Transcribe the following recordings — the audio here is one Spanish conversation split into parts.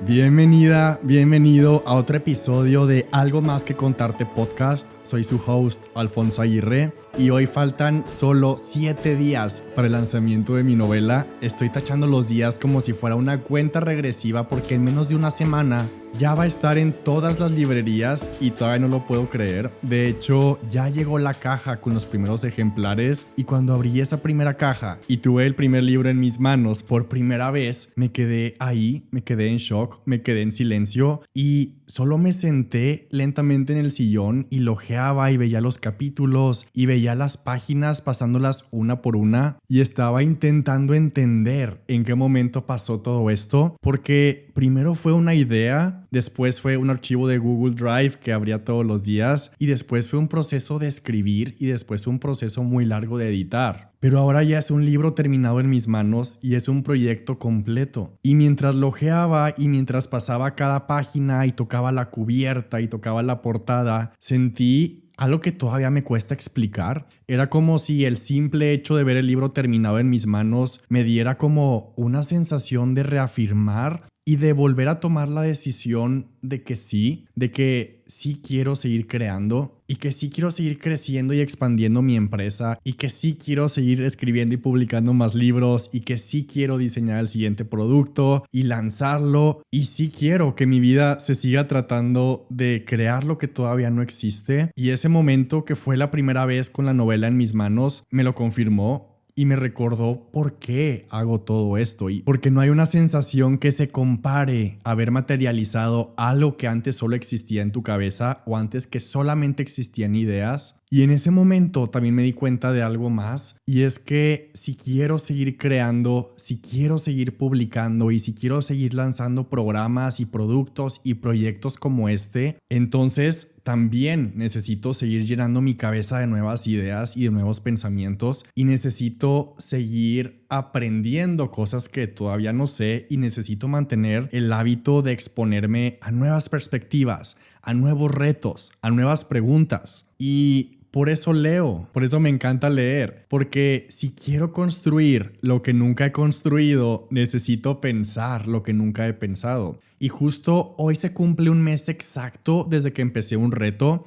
Bienvenida, bienvenido a otro episodio de Algo Más Que Contarte Podcast. Soy su host, Alfonso Aguirre, y hoy faltan solo 7 días para el lanzamiento de mi novela. Estoy tachando los días como si fuera una cuenta regresiva porque en menos de una semana ya va a estar en todas las librerías y todavía no lo puedo creer. De hecho, ya llegó la caja con los primeros ejemplares y cuando abrí esa primera caja y tuve el primer libro en mis manos por primera vez, me quedé ahí, me quedé en shock, me quedé en silencio y solo me senté lentamente en el sillón y lo ojeaba y veía los capítulos y veía las páginas pasándolas una por una y estaba intentando entender en qué momento pasó todo esto, porque primero fue una idea, después fue un archivo de Google Drive que abría todos los días y después fue un proceso de escribir y después un proceso muy largo de editar. Pero ahora ya es un libro terminado en mis manos y es un proyecto completo. Y mientras lo ojeaba y mientras pasaba cada página y tocaba la cubierta y tocaba la portada, sentí algo que todavía me cuesta explicar. Era como si el simple hecho de ver el libro terminado en mis manos me diera como una sensación de reafirmar y de volver a tomar la decisión de que sí quiero seguir creando y que sí quiero seguir creciendo y expandiendo mi empresa y que sí quiero seguir escribiendo y publicando más libros y que sí quiero diseñar el siguiente producto y lanzarlo y sí quiero que mi vida se siga tratando de crear lo que todavía no existe. Y ese momento que fue la primera vez con la novela en mis manos me lo confirmó. Y me recordó por qué hago todo esto y porque no hay una sensación que se compare a haber materializado algo que antes solo existía en tu cabeza o antes que solamente existían ideas. Y en ese momento también me di cuenta de algo más, y es que si quiero seguir creando, si quiero seguir publicando y si quiero seguir lanzando programas y productos y proyectos como este, entonces también necesito seguir llenando mi cabeza de nuevas ideas y de nuevos pensamientos y necesito seguir aprendiendo cosas que todavía no sé y necesito mantener el hábito de exponerme a nuevas perspectivas, a nuevos retos, a nuevas preguntas. Y por eso leo, por eso me encanta leer, porque si quiero construir lo que nunca he construido, necesito pensar lo que nunca he pensado. Y justo hoy se cumple un mes exacto desde que empecé un reto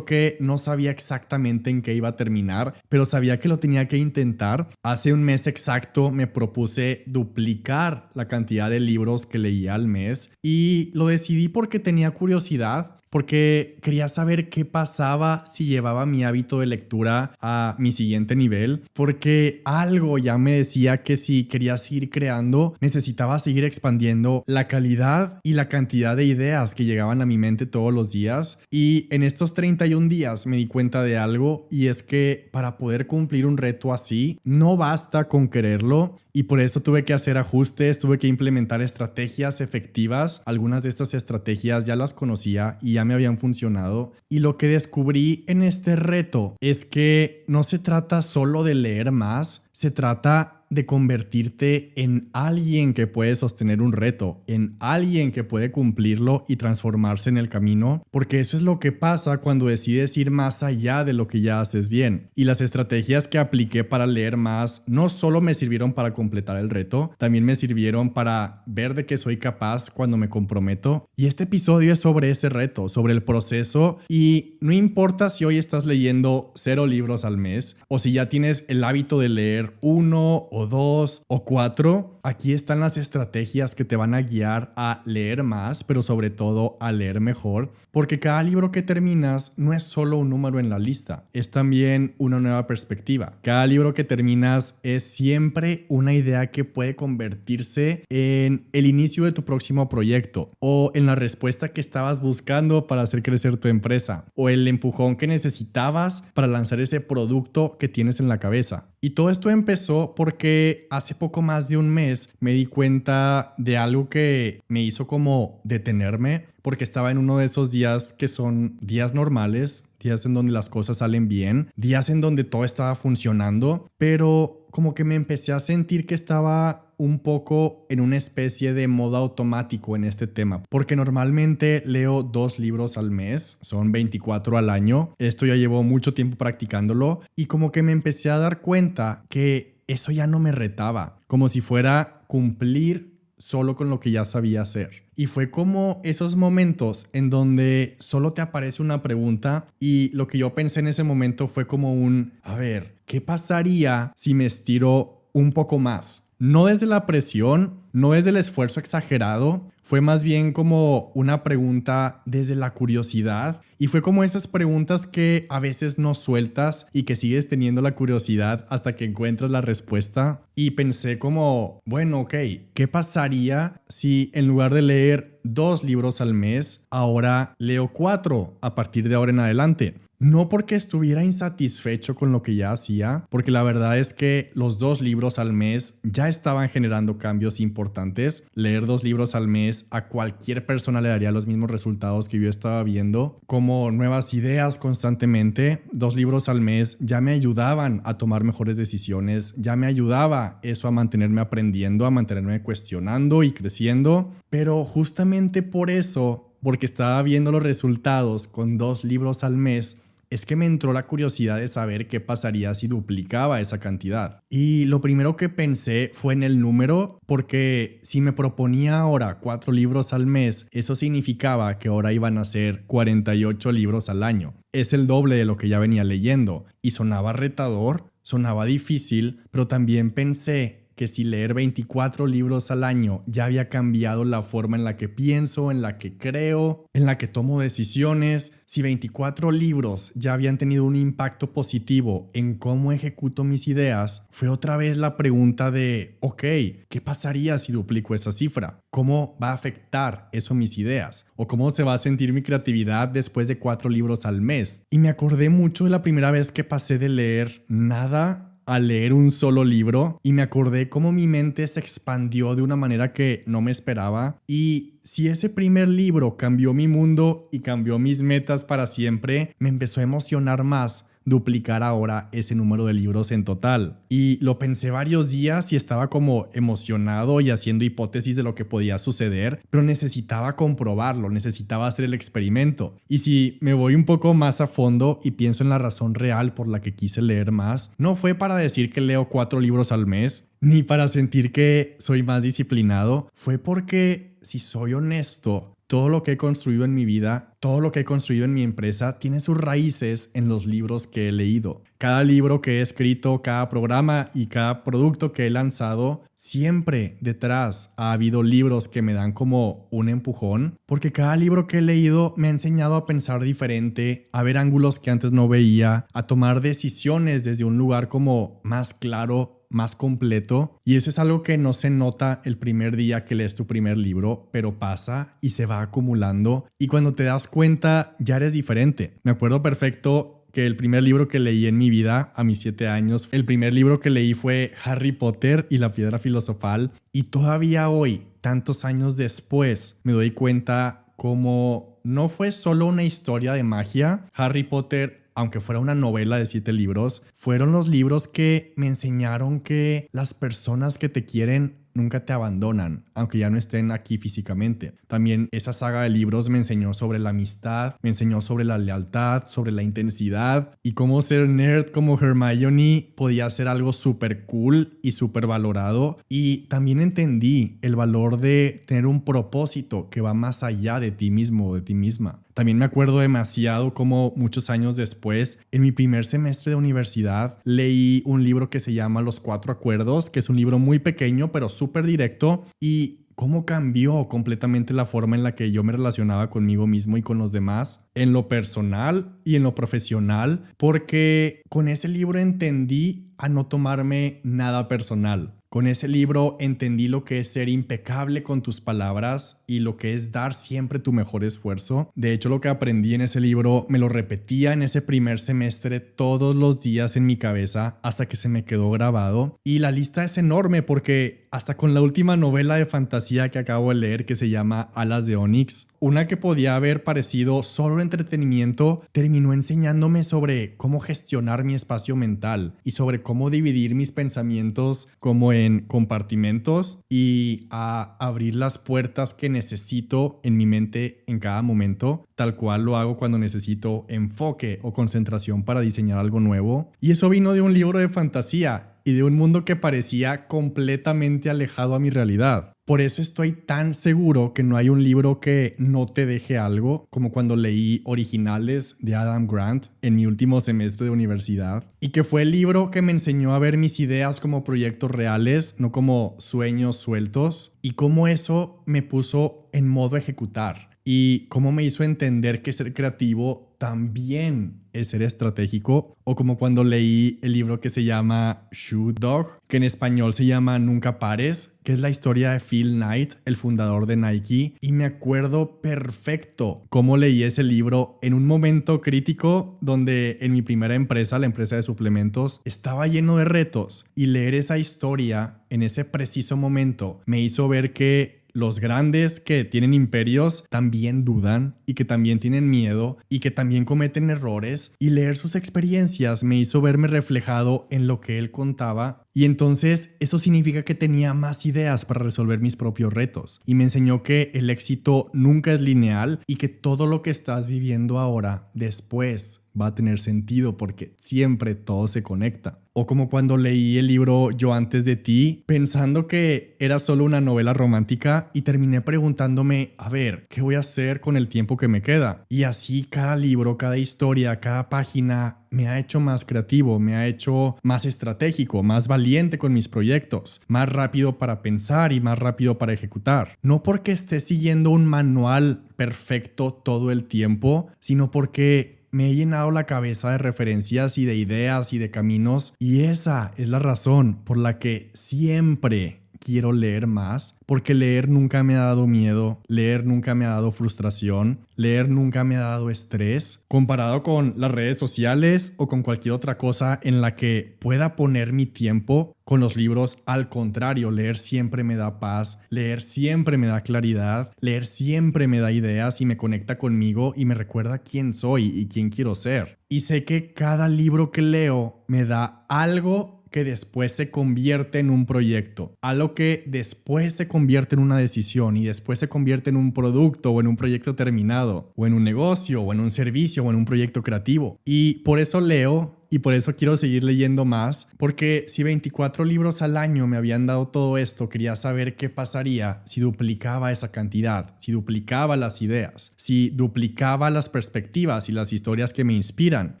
que no sabía exactamente en qué iba a terminar, pero sabía que lo tenía que intentar. Hace un mes exacto me propuse duplicar la cantidad de libros que leía al mes y lo decidí porque tenía curiosidad, porque quería saber qué pasaba si llevaba mi hábito de lectura a mi siguiente nivel, porque algo ya me decía que si quería seguir creando, necesitaba seguir expandiendo la calidad y la cantidad de ideas que llegaban a mi mente todos los días. Y en estos 31 días me di cuenta de algo, y es que para poder cumplir un reto así, no basta con quererlo. Y por eso tuve que hacer ajustes, tuve que implementar estrategias efectivas. Algunas de estas estrategias ya las conocía y ya me habían funcionado. Y lo que descubrí en este reto es que no se trata solo de leer más, se trata de convertirte en alguien que puede sostener un reto, en alguien que puede cumplirlo y transformarse en el camino, porque eso es lo que pasa cuando decides ir más allá de lo que ya haces bien. Y las estrategias que apliqué para leer más no solo me sirvieron para completar el reto, también me sirvieron para ver de qué soy capaz cuando me comprometo. Y este episodio es sobre ese reto, sobre el proceso, y no importa si hoy estás leyendo 0 libros al mes o si ya tienes el hábito de leer 1 o 2 o 4, aquí están las estrategias que te van a guiar a leer más, pero sobre todo a leer mejor, porque cada libro que terminas no es solo un número en la lista, es también una nueva perspectiva. Cada libro que terminas es siempre una idea que puede convertirse en el inicio de tu próximo proyecto, o en la respuesta que estabas buscando para hacer crecer tu empresa, o el empujón que necesitabas para lanzar ese producto que tienes en la cabeza. Y todo esto empezó porque hace poco más de un mes me di cuenta de algo que me hizo como detenerme, porque estaba en uno de esos días que son días normales, días en donde las cosas salen bien, días en donde todo estaba funcionando, pero como que me empecé a sentir que estaba un poco en una especie de modo automático en este tema, porque normalmente leo 2 libros al mes, son 24 al año. Esto ya llevo mucho tiempo practicándolo y como que me empecé a dar cuenta que eso ya no me retaba, como si fuera cumplir solo con lo que ya sabía hacer. Y fue como esos momentos en donde solo te aparece una pregunta y lo que yo pensé en ese momento fue como a ver, ¿qué pasaría si me estiro un poco más? No desde la presión, no desde el esfuerzo exagerado, fue más bien como una pregunta desde la curiosidad y fue como esas preguntas que a veces no sueltas y que sigues teniendo la curiosidad hasta que encuentras la respuesta. Y pensé como, bueno, ok, ¿qué pasaría si en lugar de leer 2 libros al mes, ahora leo 4 a partir de ahora en adelante? No porque estuviera insatisfecho con lo que ya hacía, porque la verdad es que los 2 libros al mes ya estaban generando cambios importantes. Leer 2 libros al mes a cualquier persona le daría los mismos resultados que yo estaba viendo, como nuevas ideas constantemente. 2 libros al mes ya me ayudaban a tomar mejores decisiones, ya me ayudaba eso a mantenerme aprendiendo, a mantenerme cuestionando y creciendo. Pero justamente por eso, porque estaba viendo los resultados con 2 libros al mes, es que me entró la curiosidad de saber qué pasaría si duplicaba esa cantidad. Y lo primero que pensé fue en el número, porque si me proponía ahora 4 libros al mes, eso significaba que ahora iban a ser 48 libros al año. Es el doble de lo que ya venía leyendo. Y sonaba retador, sonaba difícil, pero también pensé que si leer 24 libros al año ya había cambiado la forma en la que pienso, en la que creo, en la que tomo decisiones, si 24 libros ya habían tenido un impacto positivo en cómo ejecuto mis ideas, fue otra vez la pregunta de, ok, ¿qué pasaría si duplico esa cifra? ¿Cómo va a afectar eso mis ideas? ¿O cómo se va a sentir mi creatividad después de 4 libros al mes? Y me acordé mucho de la primera vez que pasé de leer nada a leer un solo libro y me acordé cómo mi mente se expandió de una manera que no me esperaba. Y si ese primer libro cambió mi mundo y cambió mis metas para siempre, me empezó a emocionar más duplicar ahora ese número de libros en total. Y lo pensé varios días y estaba como emocionado y haciendo hipótesis de lo que podía suceder, pero necesitaba comprobarlo, necesitaba hacer el experimento. Y si me voy un poco más a fondo y pienso en la razón real por la que quise leer más, no fue para decir que leo 4 libros al mes, ni para sentir que soy más disciplinado, fue porque, si soy honesto, todo lo que he construido en mi vida, todo lo que he construido en mi empresa tiene sus raíces en los libros que he leído. Cada libro que he escrito, cada programa y cada producto que he lanzado, siempre detrás ha habido libros que me dan como un empujón, porque cada libro que he leído me ha enseñado a pensar diferente, a ver ángulos que antes no veía, a tomar decisiones desde un lugar como más claro, más completo, y eso es algo que no se nota el primer día que lees tu primer libro, pero pasa y se va acumulando y cuando te das cuenta ya eres diferente. Me acuerdo perfecto que el primer libro que leí en mi vida a mis 7 años, el primer libro que leí fue Harry Potter y la Piedra Filosofal, y todavía hoy, tantos años después, me doy cuenta cómo no fue solo una historia de magia. Harry Potter, aunque fuera una novela de 7 libros, fueron los libros que me enseñaron que las personas que te quieren nunca te abandonan, aunque ya no estén aquí físicamente. También esa saga de libros me enseñó sobre la amistad, me enseñó sobre la lealtad, sobre la intensidad y cómo ser nerd como Hermione podía ser algo súper cool y súper valorado. Y también entendí el valor de tener un propósito que va más allá de ti mismo o de ti misma. También me acuerdo demasiado cómo muchos años después, en mi primer semestre de universidad, leí un libro que se llama Los 4 Acuerdos, que es un libro muy pequeño pero súper directo, y cómo cambió completamente la forma en la que yo me relacionaba conmigo mismo y con los demás, en lo personal y en lo profesional, porque con ese libro entendí a no tomarme nada personal. Con ese libro entendí lo que es ser impecable con tus palabras y lo que es dar siempre tu mejor esfuerzo. De hecho, lo que aprendí en ese libro me lo repetía en ese primer semestre todos los días en mi cabeza hasta que se me quedó grabado. Y la lista es enorme porque hasta con la última novela de fantasía que acabo de leer, que se llama Alas de Onix, una que podía haber parecido solo entretenimiento, terminó enseñándome sobre cómo gestionar mi espacio mental y sobre cómo dividir mis pensamientos como en compartimentos y a abrir las puertas que necesito en mi mente en cada momento, tal cual lo hago cuando necesito enfoque o concentración para diseñar algo nuevo. Y eso vino de un libro de fantasía y de un mundo que parecía completamente alejado a mi realidad. Por eso estoy tan seguro que no hay un libro que no te deje algo, como cuando leí Originales de Adam Grant en mi último semestre de universidad, y que fue el libro que me enseñó a ver mis ideas como proyectos reales, no como sueños sueltos, y cómo eso me puso en modo ejecutar, y cómo me hizo entender que ser creativo también es ser estratégico, o como cuando leí el libro que se llama Shoe Dog, que en español se llama Nunca Pares, que es la historia de Phil Knight, el fundador de Nike, y me acuerdo perfecto cómo leí ese libro en un momento crítico donde en mi primera empresa, la empresa de suplementos, estaba lleno de retos, y leer esa historia en ese preciso momento me hizo ver que los grandes que tienen imperios también dudan y que también tienen miedo y que también cometen errores, y leer sus experiencias me hizo verme reflejado en lo que él contaba, y entonces eso significa que tenía más ideas para resolver mis propios retos, y me enseñó que el éxito nunca es lineal y que todo lo que estás viviendo ahora después va a tener sentido porque siempre todo se conecta. O como cuando leí el libro Yo antes de ti, pensando que era solo una novela romántica, y terminé preguntándome, a ver, ¿qué voy a hacer con el tiempo que me queda? Y así cada libro, cada historia, cada página me ha hecho más creativo, me ha hecho más estratégico, más valiente con mis proyectos, más rápido para pensar y más rápido para ejecutar. No porque esté siguiendo un manual perfecto todo el tiempo, sino porque me he llenado la cabeza de referencias y de ideas y de caminos, y esa es la razón por la que siempre quiero leer más, porque leer nunca me ha dado miedo, leer nunca me ha dado frustración, leer nunca me ha dado estrés, comparado con las redes sociales o con cualquier otra cosa en la que pueda poner mi tiempo. Con los libros, al contrario, leer siempre me da paz, leer siempre me da claridad, leer siempre me da ideas y me conecta conmigo y me recuerda quién soy y quién quiero ser. Y sé que cada libro que leo me da algo que después se convierte en un proyecto, algo que después se convierte en una decisión y después se convierte en un producto o en un proyecto terminado, o en un negocio, o en un servicio, o en un proyecto creativo. Y por eso leo. Y por eso quiero seguir leyendo más, porque si 24 libros al año me habían dado todo esto, quería saber qué pasaría si duplicaba esa cantidad, si duplicaba las ideas, si duplicaba las perspectivas y las historias que me inspiran.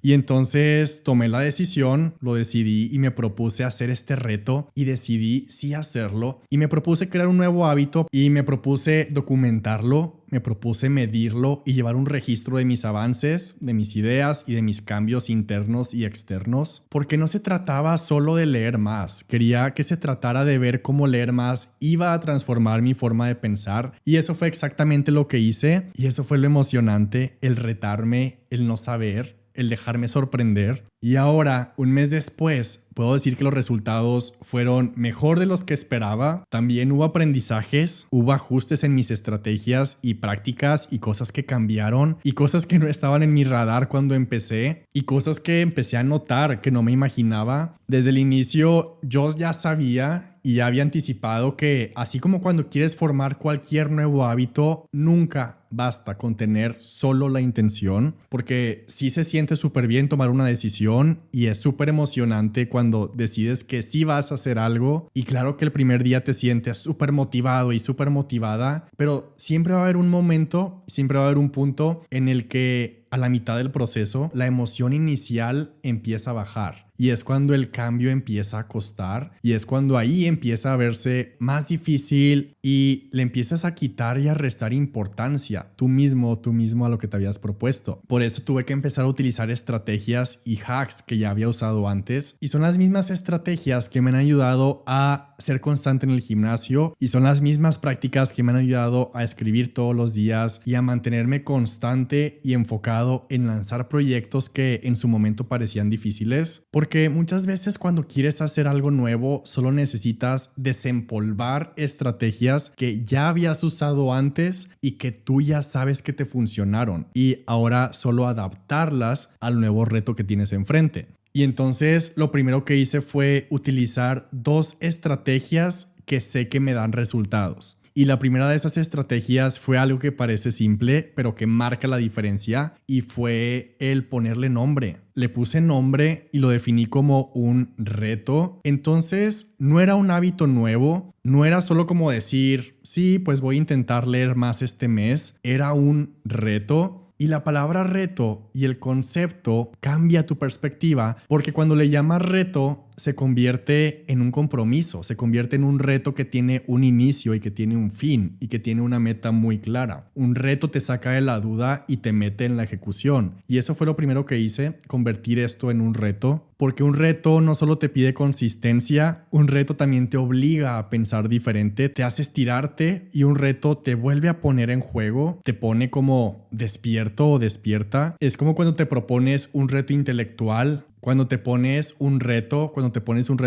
Y entonces tomé la decisión, lo decidí y me propuse hacer este reto, y decidí sí hacerlo, y me propuse crear un nuevo hábito y me propuse documentarlo. Me propuse medirlo y llevar un registro de mis avances, de mis ideas y de mis cambios internos y externos, porque no se trataba solo de leer más, quería que se tratara de ver cómo leer más iba a transformar mi forma de pensar, y eso fue exactamente lo que hice, y eso fue lo emocionante, el retarme, el no saber, el dejarme sorprender. Y ahora, un mes después, puedo decir que los resultados fueron mejor de los que esperaba. También hubo aprendizajes, hubo ajustes en mis estrategias y prácticas, y cosas que cambiaron, y cosas que no estaban en mi radar cuando empecé, y cosas que empecé a notar que no me imaginaba. Desde el inicio yo ya sabía y ya había anticipado que, así como cuando quieres formar cualquier nuevo hábito, nunca basta con tener solo la intención, porque sí se siente súper bien tomar una decisión y es súper emocionante cuando decides que sí vas a hacer algo, y claro que el primer día te sientes súper motivado y súper motivada, pero siempre va a haber un momento, siempre va a haber un punto en el que a la mitad del proceso la emoción inicial empieza a bajar, y es cuando el cambio empieza a costar, y es cuando ahí empieza a verse más difícil y le empiezas a quitar y a restar importancia tú mismo a lo que te habías propuesto. Por eso tuve que empezar a utilizar estrategias y hacks que ya había usado antes, y son las mismas estrategias que me han ayudado a ser constante en el gimnasio, y son las mismas prácticas que me han ayudado a escribir todos los días y a mantenerme constante y enfocado en lanzar proyectos que en su momento parecían difíciles, porque muchas veces cuando quieres hacer algo nuevo solo necesitas desempolvar estrategias que ya habías usado antes y que tú ya sabes que te funcionaron, y ahora solo adaptarlas al nuevo reto que tienes enfrente. Y entonces lo primero que hice fue utilizar 2 estrategias que sé que me dan resultados. Y la primera de esas estrategias fue algo que parece simple, pero que marca la diferencia, y fue el ponerle nombre. Le puse nombre y lo definí como un reto. Entonces no era un hábito nuevo, no era solo como decir, sí, pues voy a intentar leer más este mes. Era un reto. Y la palabra reto y el concepto cambia tu perspectiva, porque cuando le llamas reto se convierte en un compromiso, se convierte en un reto que tiene un inicio y que tiene un fin y que tiene una meta muy clara. Un reto te saca de la duda y te mete en la ejecución. Y eso fue lo primero que hice, convertir esto en un reto, porque un reto no solo te pide consistencia, un reto también te obliga a pensar diferente, te hace estirarte, y un reto te vuelve a poner en juego, te pone como despierto o despierta. Es como cuando te propones un reto intelectual. Cuando te pones un reto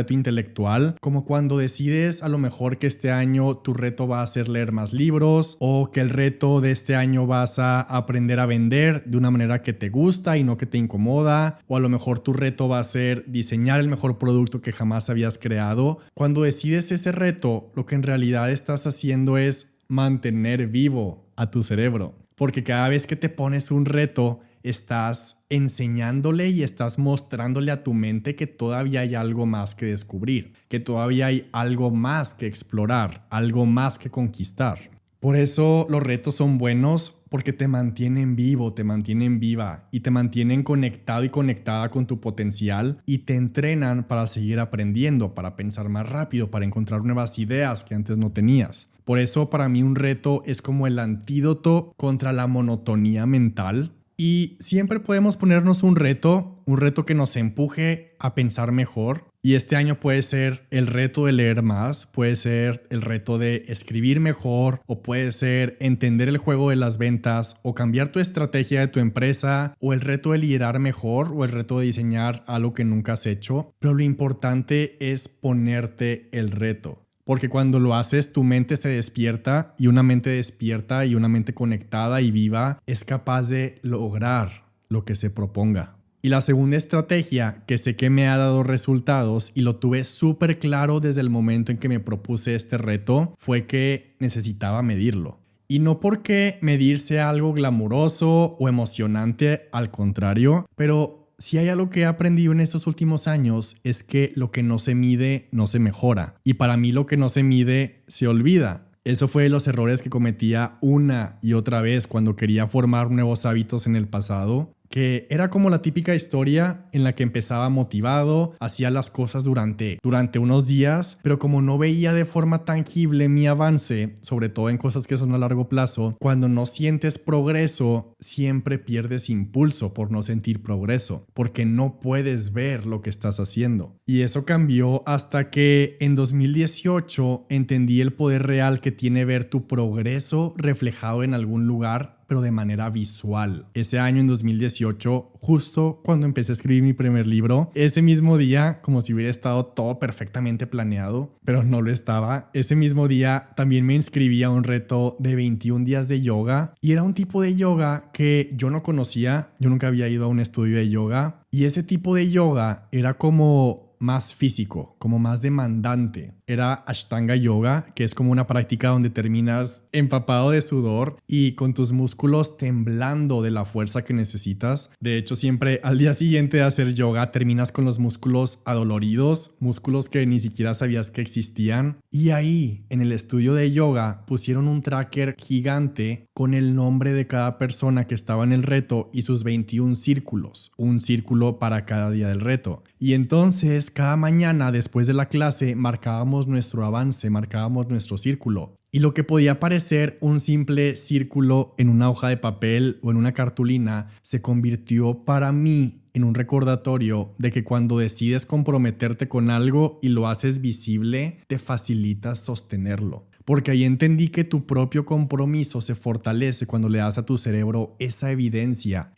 intelectual, como cuando decides a lo mejor que este año tu reto va a ser leer más libros, o que el reto de este año vas a aprender a vender de una manera que te gusta y no que te incomoda, o a lo mejor tu reto va a ser diseñar el mejor producto que jamás habías creado. Cuando decides ese reto, lo que en realidad estás haciendo es mantener vivo a tu cerebro, porque cada vez que te pones un reto, estás enseñándole y estás mostrándole a tu mente que todavía hay algo más que descubrir, que todavía hay algo más que explorar, algo más que conquistar. Por eso los retos son buenos, porque te mantienen vivo, te mantienen viva y te mantienen conectado y conectada con tu potencial, y te entrenan para seguir aprendiendo, para pensar más rápido, para encontrar nuevas ideas que antes no tenías. Por eso para mí un reto es como el antídoto contra la monotonía mental. Y siempre podemos ponernos un reto que nos empuje a pensar mejor. Y este año puede ser el reto de leer más, puede ser el reto de escribir mejor, o puede ser entender el juego de las ventas, o cambiar tu estrategia de tu empresa, o el reto de liderar mejor, o el reto de diseñar algo que nunca has hecho. Pero lo importante es ponerte el reto. Porque cuando lo haces, tu mente se despierta, y una mente despierta y una mente conectada y viva es capaz de lograr lo que se proponga. Y la segunda estrategia, que sé que me ha dado resultados y lo tuve súper claro desde el momento en que me propuse este reto, fue que necesitaba medirlo. Y no porque medir sea algo glamuroso o emocionante, al contrario, pero si hay algo que he aprendido en estos últimos años es que lo que no se mide no se mejora. Y para mí lo que no se mide se olvida. Eso fue de los errores que cometía una y otra vez cuando quería formar nuevos hábitos en el pasado, que era como la típica historia en la que empezaba motivado, hacía las cosas durante unos días, pero como no veía de forma tangible mi avance, sobre todo en cosas que son a largo plazo, cuando no sientes progreso, siempre pierdes impulso por no sentir progreso, porque no puedes ver lo que estás haciendo. Y eso cambió hasta que en 2018 entendí el poder real que tiene ver tu progreso reflejado en algún lugar, pero de manera visual. Ese año, en 2018, justo cuando empecé a escribir mi primer libro, ese mismo día, como si hubiera estado todo perfectamente planeado, pero no lo estaba, ese mismo día también me inscribí a un reto de 21 días de yoga, y era un tipo de yoga que yo no conocía, yo nunca había ido a un estudio de yoga, y ese tipo de yoga era como más físico, como más demandante. Era Ashtanga Yoga, que es como una práctica donde terminas empapado de sudor y con tus músculos temblando de la fuerza que necesitas. De hecho, siempre al día siguiente de hacer yoga terminas con los músculos adoloridos, músculos que ni siquiera sabías que existían. Y ahí, en el estudio de yoga, pusieron un tracker gigante con el nombre de cada persona que estaba en el reto y sus 21 círculos, un círculo para cada día del reto. Y entonces, cada mañana después de la clase marcábamos nuestro avance, marcábamos nuestro círculo. Y lo que podía parecer un simple círculo en una hoja de papel o en una cartulina se convirtió para mí en un recordatorio de que cuando decides comprometerte con algo y lo haces visible, te facilita sostenerlo. Porque ahí entendí que tu propio compromiso se fortalece cuando le das a tu cerebro esa evidencia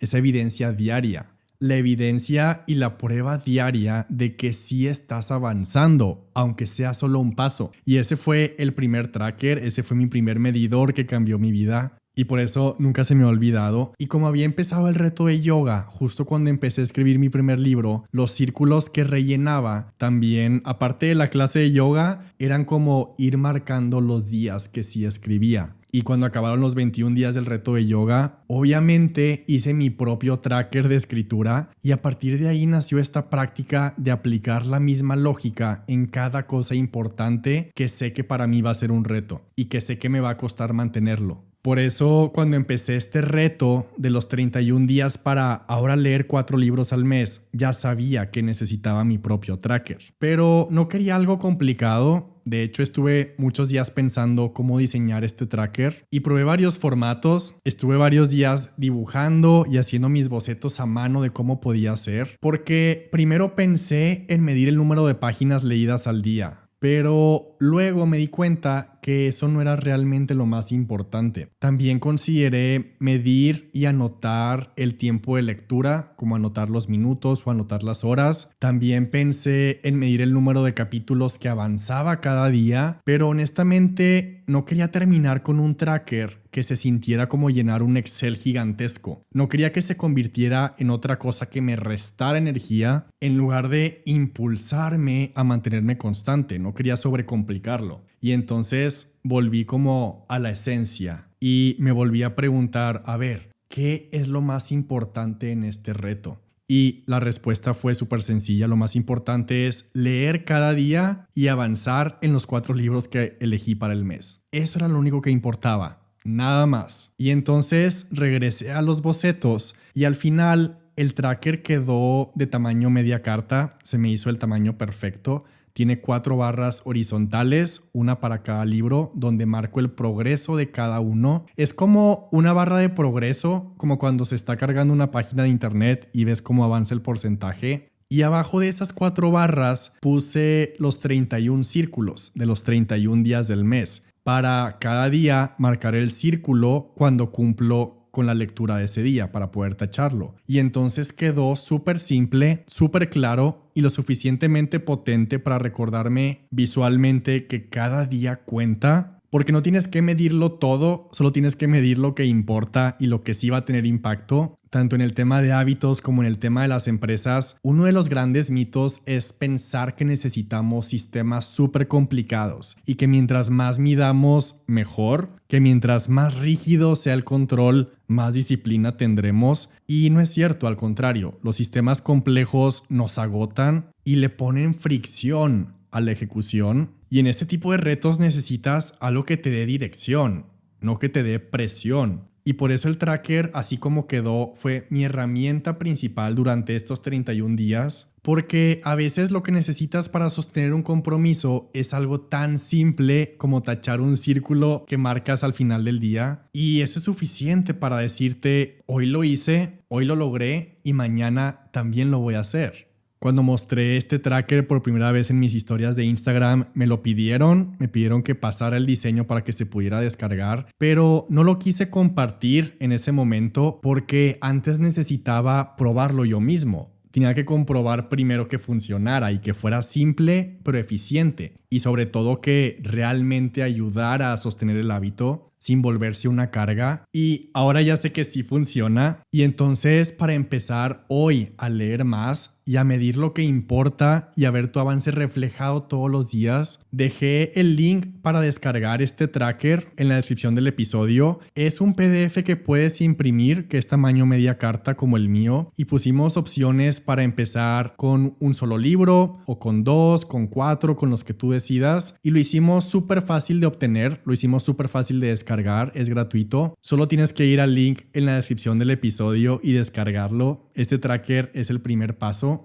diaria. La evidencia y la prueba diaria de que sí estás avanzando, aunque sea solo un paso. Y ese fue el primer tracker, ese fue mi primer medidor que cambió mi vida. y por eso nunca se me ha olvidado. Y como había empezado el reto de yoga, justo cuando empecé a escribir mi primer libro, los círculos que rellenaba también, aparte de la clase de yoga, eran como ir marcando los días que sí escribía. Y cuando acabaron los 21 días del reto de yoga, obviamente hice mi propio tracker de escritura y a partir de ahí nació esta práctica de aplicar la misma lógica en cada cosa importante que sé que para mí va a ser un reto y que sé que me va a costar mantenerlo. Por eso cuando empecé este reto de los 31 días para ahora leer 4 libros al mes, ya sabía que necesitaba mi propio tracker. Pero no quería algo complicado. De hecho, estuve muchos días pensando cómo diseñar este tracker y probé varios formatos. Estuve varios días dibujando y haciendo mis bocetos a mano de cómo podía ser. Porque primero pensé en medir el número de páginas leídas al día. Pero luego me di cuenta que eso no era realmente lo más importante. También consideré medir y anotar el tiempo de lectura, como anotar los minutos o anotar las horas. También pensé en medir el número de capítulos que avanzaba cada día, pero honestamente no quería terminar con un tracker que se sintiera como llenar un Excel gigantesco. No quería que se convirtiera en otra cosa que me restara energía en lugar de impulsarme a mantenerme constante. No quería sobrecomplicarlo. Y entonces volví como a la esencia y me volví a preguntar, a ver, ¿qué es lo más importante en este reto? Y la respuesta fue súper sencilla. Lo más importante es leer cada día y avanzar en los 4 libros que elegí para el mes. Eso era lo único que importaba. Nada más. Y entonces regresé a los bocetos y al final el tracker quedó de tamaño media carta. Se me hizo el tamaño perfecto. Tiene 4 barras horizontales, una para cada libro, donde marco el progreso de cada uno. Es como una barra de progreso, como cuando se está cargando una página de internet y ves cómo avanza el porcentaje. Y abajo de esas 4 barras puse los 31 círculos de los 31 días del mes. Para cada día marcar el círculo cuando cumplo con la lectura de ese día para poder tacharlo. Y entonces quedó súper simple, súper claro y lo suficientemente potente para recordarme visualmente que cada día cuenta. Porque no tienes que medirlo todo, solo tienes que medir lo que importa y lo que sí va a tener impacto. Tanto en el tema de hábitos como en el tema de las empresas, uno de los grandes mitos es pensar que necesitamos sistemas súper complicados y que mientras más midamos, mejor, que mientras más rígido sea el control, más disciplina tendremos. Y no es cierto, al contrario, los sistemas complejos nos agotan y le ponen fricción a la ejecución. Y en este tipo de retos necesitas algo que te dé dirección, no que te dé presión. Y por eso el tracker, así como quedó, fue mi herramienta principal durante estos 31 días, porque a veces lo que necesitas para sostener un compromiso es algo tan simple como tachar un círculo que marcas al final del día, y eso es suficiente para decirte, hoy lo hice, hoy lo logré y mañana también lo voy a hacer. Cuando mostré este tracker por primera vez en mis historias de Instagram, me pidieron que pasara el diseño para que se pudiera descargar, pero no lo quise compartir en ese momento porque antes necesitaba probarlo yo mismo. Tenía que comprobar primero que funcionara y que fuera simple pero eficiente y sobre todo que realmente ayudara a sostener el hábito sin volverse una carga. Y ahora ya sé que sí funciona y entonces para empezar hoy a leer más y a medir lo que importa y a ver tu avance reflejado todos los días, dejé el link para descargar este tracker en la descripción del episodio. Es un PDF que puedes imprimir que es tamaño media carta como el mío y pusimos opciones para empezar con un solo libro o con 2, con 4, con los que tú decidas y lo hicimos súper fácil de obtener, lo hicimos súper fácil de descargar, es gratuito. Solo tienes que ir al link en la descripción del episodio y descargarlo. Este tracker es el primer paso.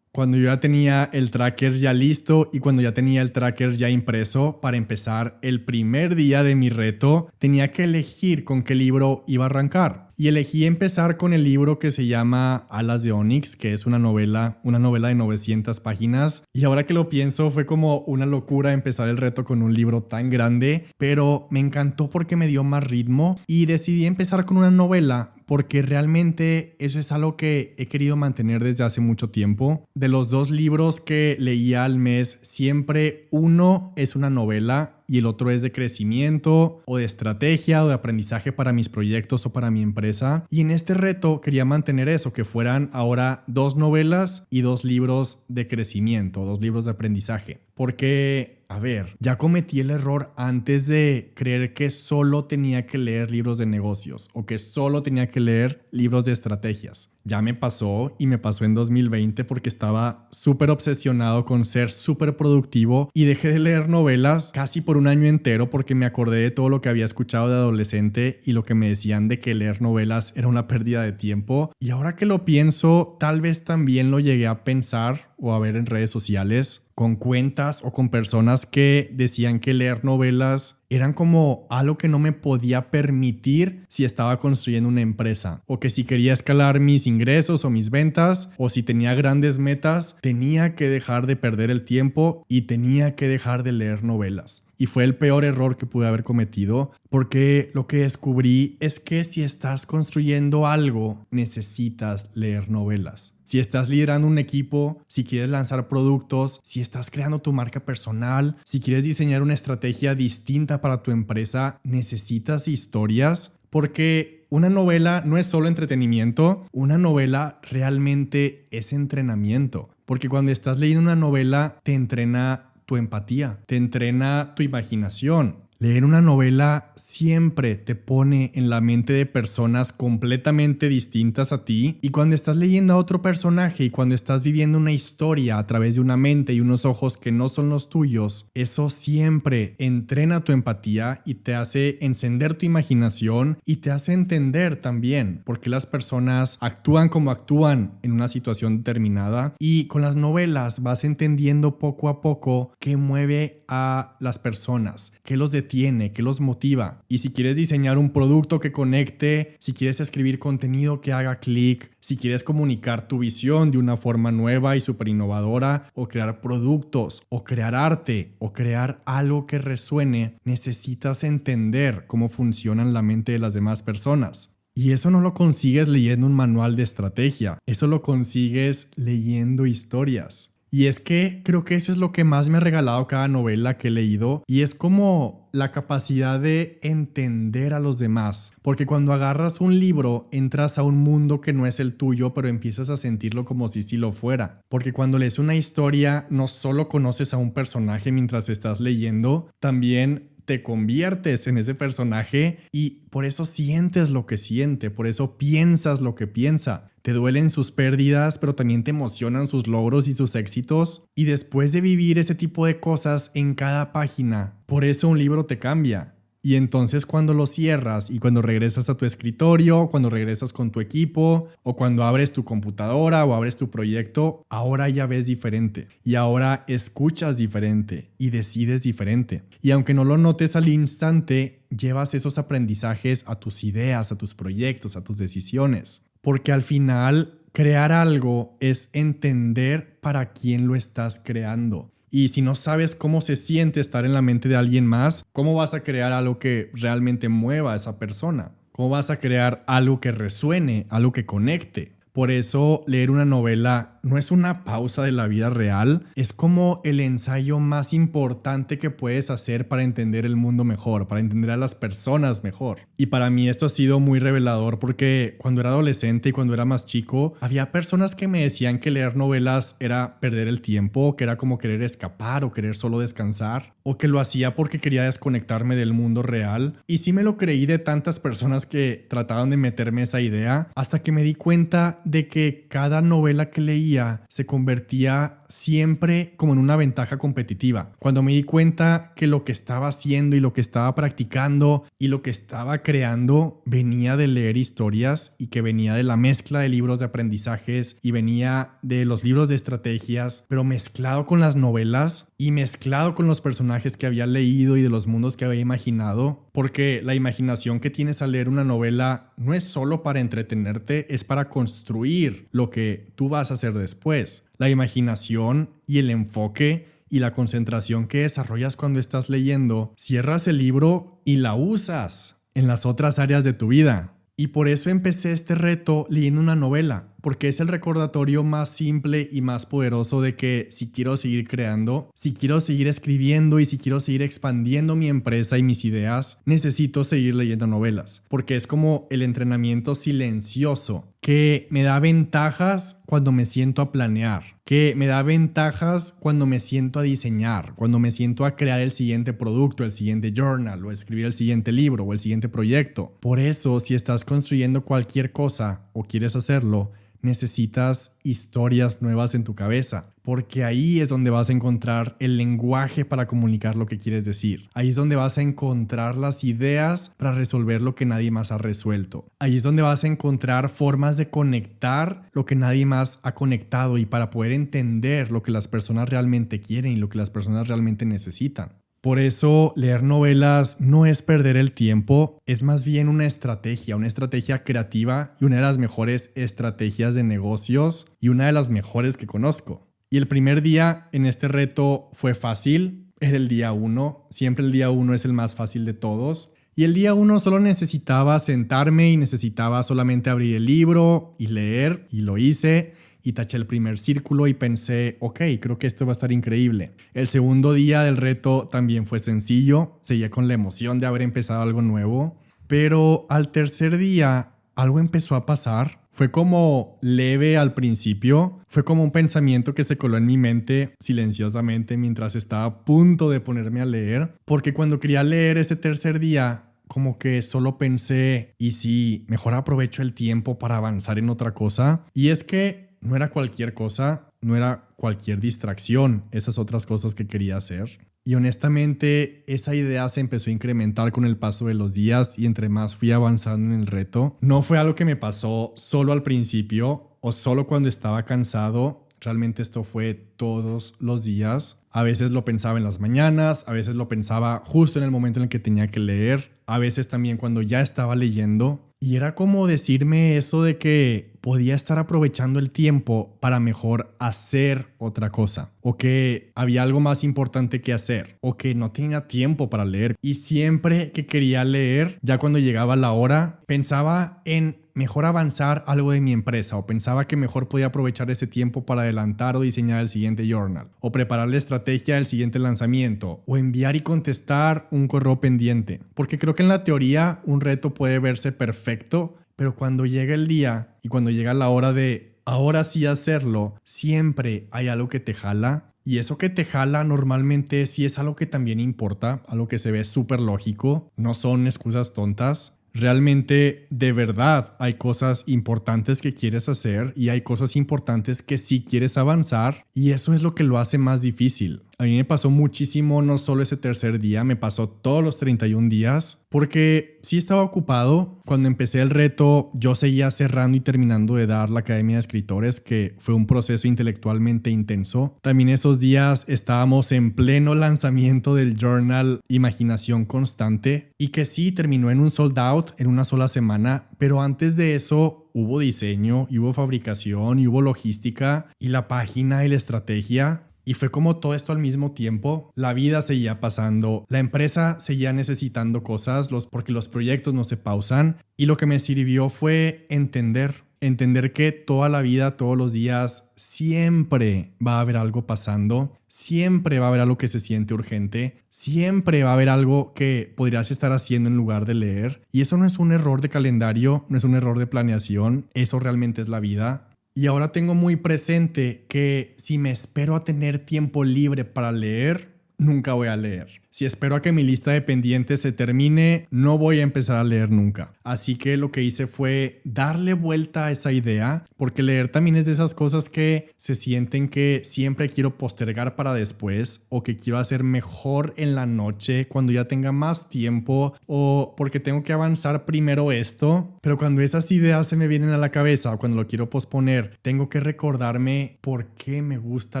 Cuando yo ya tenía el tracker ya listo y cuando ya tenía el tracker ya impreso para empezar el primer día de mi reto, tenía que elegir con qué libro iba a arrancar. Y elegí empezar con el libro que se llama Alas de Onix, que es una novela de 900 páginas. Y ahora que lo pienso, fue como una locura empezar el reto con un libro tan grande, pero me encantó porque me dio más ritmo y decidí empezar con una novela porque realmente eso es algo que he querido mantener desde hace mucho tiempo. De los 2 libros que leía al mes, siempre uno es una novela y el otro es de crecimiento o de estrategia o de aprendizaje para mis proyectos o para mi empresa. Y en este reto quería mantener eso, que fueran ahora 2 novelas y 2 libros de crecimiento, 2 libros de aprendizaje. Porque, a ver, ya cometí el error antes de creer que solo tenía que leer libros de negocios o que solo tenía que leer libros de estrategias. Ya me pasó y me pasó en 2020 porque estaba súper obsesionado con ser súper productivo y dejé de leer novelas casi por un año entero porque me acordé de todo lo que había escuchado de adolescente y lo que me decían de que leer novelas era una pérdida de tiempo. Y ahora que lo pienso, tal vez también lo llegué a pensar o a ver en redes sociales con cuentas o con personas que decían que leer novelas eran como algo que no me podía permitir si estaba construyendo una empresa o que si quería escalar mis ingresos o mis ventas o si tenía grandes metas, tenía que dejar de perder el tiempo y tenía que dejar de leer novelas. Y fue el peor error que pude haber cometido porque lo que descubrí es que si estás construyendo algo, necesitas leer novelas. Si estás liderando un equipo, si quieres lanzar productos, si estás creando tu marca personal, si quieres diseñar una estrategia distinta para tu empresa, necesitas historias porque una novela no es solo entretenimiento, una novela realmente es entrenamiento. Porque cuando estás leyendo una novela te entrena tu empatía, te entrena tu imaginación. Leer una novela siempre te pone en la mente de personas completamente distintas a ti y cuando estás leyendo a otro personaje y cuando estás viviendo una historia a través de una mente y unos ojos que no son los tuyos, eso siempre entrena tu empatía y te hace encender tu imaginación y te hace entender también por qué las personas actúan como actúan en una situación determinada y con las novelas vas entendiendo poco a poco qué mueve a las personas, qué los detiene, qué los motiva. Y si quieres diseñar un producto que conecte, si quieres escribir contenido que haga clic, si quieres comunicar tu visión de una forma nueva y súper innovadora, o crear productos, o crear arte, o crear algo que resuene, necesitas entender cómo funciona la mente de las demás personas. Y eso no lo consigues leyendo un manual de estrategia, eso lo consigues leyendo historias. Y es que creo que eso es lo que más me ha regalado cada novela que he leído y es como la capacidad de entender a los demás. Porque cuando agarras un libro entras a un mundo que no es el tuyo pero empiezas a sentirlo como si sí lo fuera. Porque cuando lees una historia no solo conoces a un personaje mientras estás leyendo, también te conviertes en ese personaje y por eso sientes lo que siente, por eso piensas lo que piensa. Te duelen sus pérdidas, pero también te emocionan sus logros y sus éxitos. Y después de vivir ese tipo de cosas en cada página, por eso un libro te cambia. Y entonces cuando lo cierras y cuando regresas a tu escritorio, cuando regresas con tu equipo o cuando abres tu computadora o abres tu proyecto, ahora ya ves diferente y ahora escuchas diferente y decides diferente. Y aunque no lo notes al instante, llevas esos aprendizajes a tus ideas, a tus proyectos, a tus decisiones. Porque al final, crear algo es entender para quién lo estás creando. Y si no sabes cómo se siente estar en la mente de alguien más, ¿cómo vas a crear algo que realmente mueva a esa persona? ¿Cómo vas a crear algo que resuene, algo que conecte? Por eso leer una novela no es una pausa de la vida real, es como el ensayo más importante que puedes hacer para entender el mundo mejor, para entender a las personas mejor. Y para mí esto ha sido muy revelador porque cuando era adolescente y cuando era más chico, había personas que me decían que leer novelas era perder el tiempo, que era como querer escapar o querer solo descansar, o que lo hacía porque quería desconectarme del mundo real. Y sí me lo creí de tantas personas que trataban de meterme esa idea, hasta que me di cuenta de que cada novela que leía se convertía siempre como en una ventaja competitiva. Cuando me di cuenta que lo que estaba haciendo y lo que estaba practicando y lo que estaba creando venía de leer historias y que venía de la mezcla de libros de aprendizajes y venía de los libros de estrategias, pero mezclado con las novelas y mezclado con los personajes que había leído y de los mundos que había imaginado, porque la imaginación que tienes al leer una novela no es solo para entretenerte, es para construir lo que tú vas a hacer después. La imaginación y el enfoque y la concentración que desarrollas cuando estás leyendo, cierras el libro y la usas en las otras áreas de tu vida. Y por eso empecé este reto leyendo una novela. porque es el recordatorio más simple y más poderoso de que si quiero seguir creando, si quiero seguir escribiendo y si quiero seguir expandiendo mi empresa y mis ideas, necesito seguir leyendo novelas, porque es como el entrenamiento silencioso que me da ventajas cuando me siento a planear, que me da ventajas cuando me siento a diseñar, cuando me siento a crear el siguiente producto, el siguiente journal o escribir el siguiente libro o el siguiente proyecto. Por eso, si estás construyendo cualquier cosa o quieres hacerlo, necesitas historias nuevas en tu cabeza, porque ahí es donde vas a encontrar el lenguaje para comunicar lo que quieres decir. Ahí es donde vas a encontrar las ideas para resolver lo que nadie más ha resuelto. Ahí es donde vas a encontrar formas de conectar lo que nadie más ha conectado y para poder entender lo que las personas realmente quieren y lo que las personas realmente necesitan. Por eso leer novelas no es perder el tiempo, es más bien una estrategia creativa y una de las mejores estrategias de negocios y una de las mejores que conozco. Y el primer día en este reto fue fácil, era el día 1, siempre el día 1 es el más fácil de todos. Y el día 1 solo necesitaba sentarme y necesitaba solamente abrir el libro y leer, y lo hice. Y taché el primer círculo y pensé, ok, creo que esto va a estar increíble. El segundo día del reto también fue sencillo, seguía con la emoción de haber empezado algo nuevo, pero al tercer día algo empezó a pasar. Fue como leve al principio, fue como un pensamiento que se coló en mi mente silenciosamente mientras estaba a punto de ponerme a leer, porque cuando quería leer ese tercer día, como que solo pensé, ¿y si mejor aprovecho el tiempo para avanzar en otra cosa? Y es que no era cualquier cosa, no era cualquier distracción, esas otras cosas que quería hacer. Y honestamente, esa idea se empezó a incrementar con el paso de los días y entre más fui avanzando en el reto. No fue algo que me pasó solo al principio o solo cuando estaba cansado. Realmente esto fue todos los días. A veces lo pensaba en las mañanas, a veces lo pensaba justo en el momento en el que tenía que leer, a veces también cuando ya estaba leyendo. Y era como decirme eso de que podía estar aprovechando el tiempo para mejor hacer otra cosa, o que había algo más importante que hacer, o que no tenía tiempo para leer. Y siempre que quería leer, ya cuando llegaba la hora, pensaba en mejor avanzar algo de mi empresa, o pensaba que mejor podía aprovechar ese tiempo para adelantar o diseñar el siguiente journal, o preparar la estrategia del siguiente lanzamiento, o enviar y contestar un correo pendiente. Porque creo que en la teoría un reto puede verse perfecto, pero cuando llega el día y cuando llega la hora de ahora sí hacerlo, siempre hay algo que te jala. Y eso que te jala normalmente sí es algo que también importa, algo que se ve súper lógico, no son excusas tontas. Realmente, de verdad, hay cosas importantes que quieres hacer y hay cosas importantes que sí quieres avanzar y eso es lo que lo hace más difícil. A mí me pasó muchísimo, no solo ese tercer día, me pasó todos los 31 días porque sí estaba ocupado. Cuando empecé el reto, yo seguía cerrando y terminando de dar la Academia de Escritores, que fue un proceso intelectualmente intenso. También esos días estábamos en pleno lanzamiento del journal Imaginación Constante y que sí terminó en un sold out en una sola semana, pero antes de eso hubo diseño, y hubo fabricación, y hubo logística, y la página y la estrategia. Y fue como todo esto al mismo tiempo. La vida seguía pasando, la empresa seguía necesitando cosas porque los proyectos no se pausan. Y lo que me sirvió fue entender que toda la vida, todos los días, siempre va a haber algo pasando. Siempre va a haber algo que se siente urgente. Siempre va a haber algo que podrías estar haciendo en lugar de leer. Y eso no es un error de calendario, no es un error de planeación. Eso realmente es la vida. Y ahora tengo muy presente que si me espero a tener tiempo libre para leer, nunca voy a leer. Si espero a que mi lista de pendientes se termine, no voy a empezar a leer nunca. Así que lo que hice fue darle vuelta a esa idea, porque leer también es de esas cosas que se sienten que siempre quiero postergar para después, o que quiero hacer mejor en la noche cuando ya tenga más tiempo, o porque tengo que avanzar primero esto. Pero cuando esas ideas se me vienen a la cabeza o cuando lo quiero posponer, tengo que recordarme por qué me gusta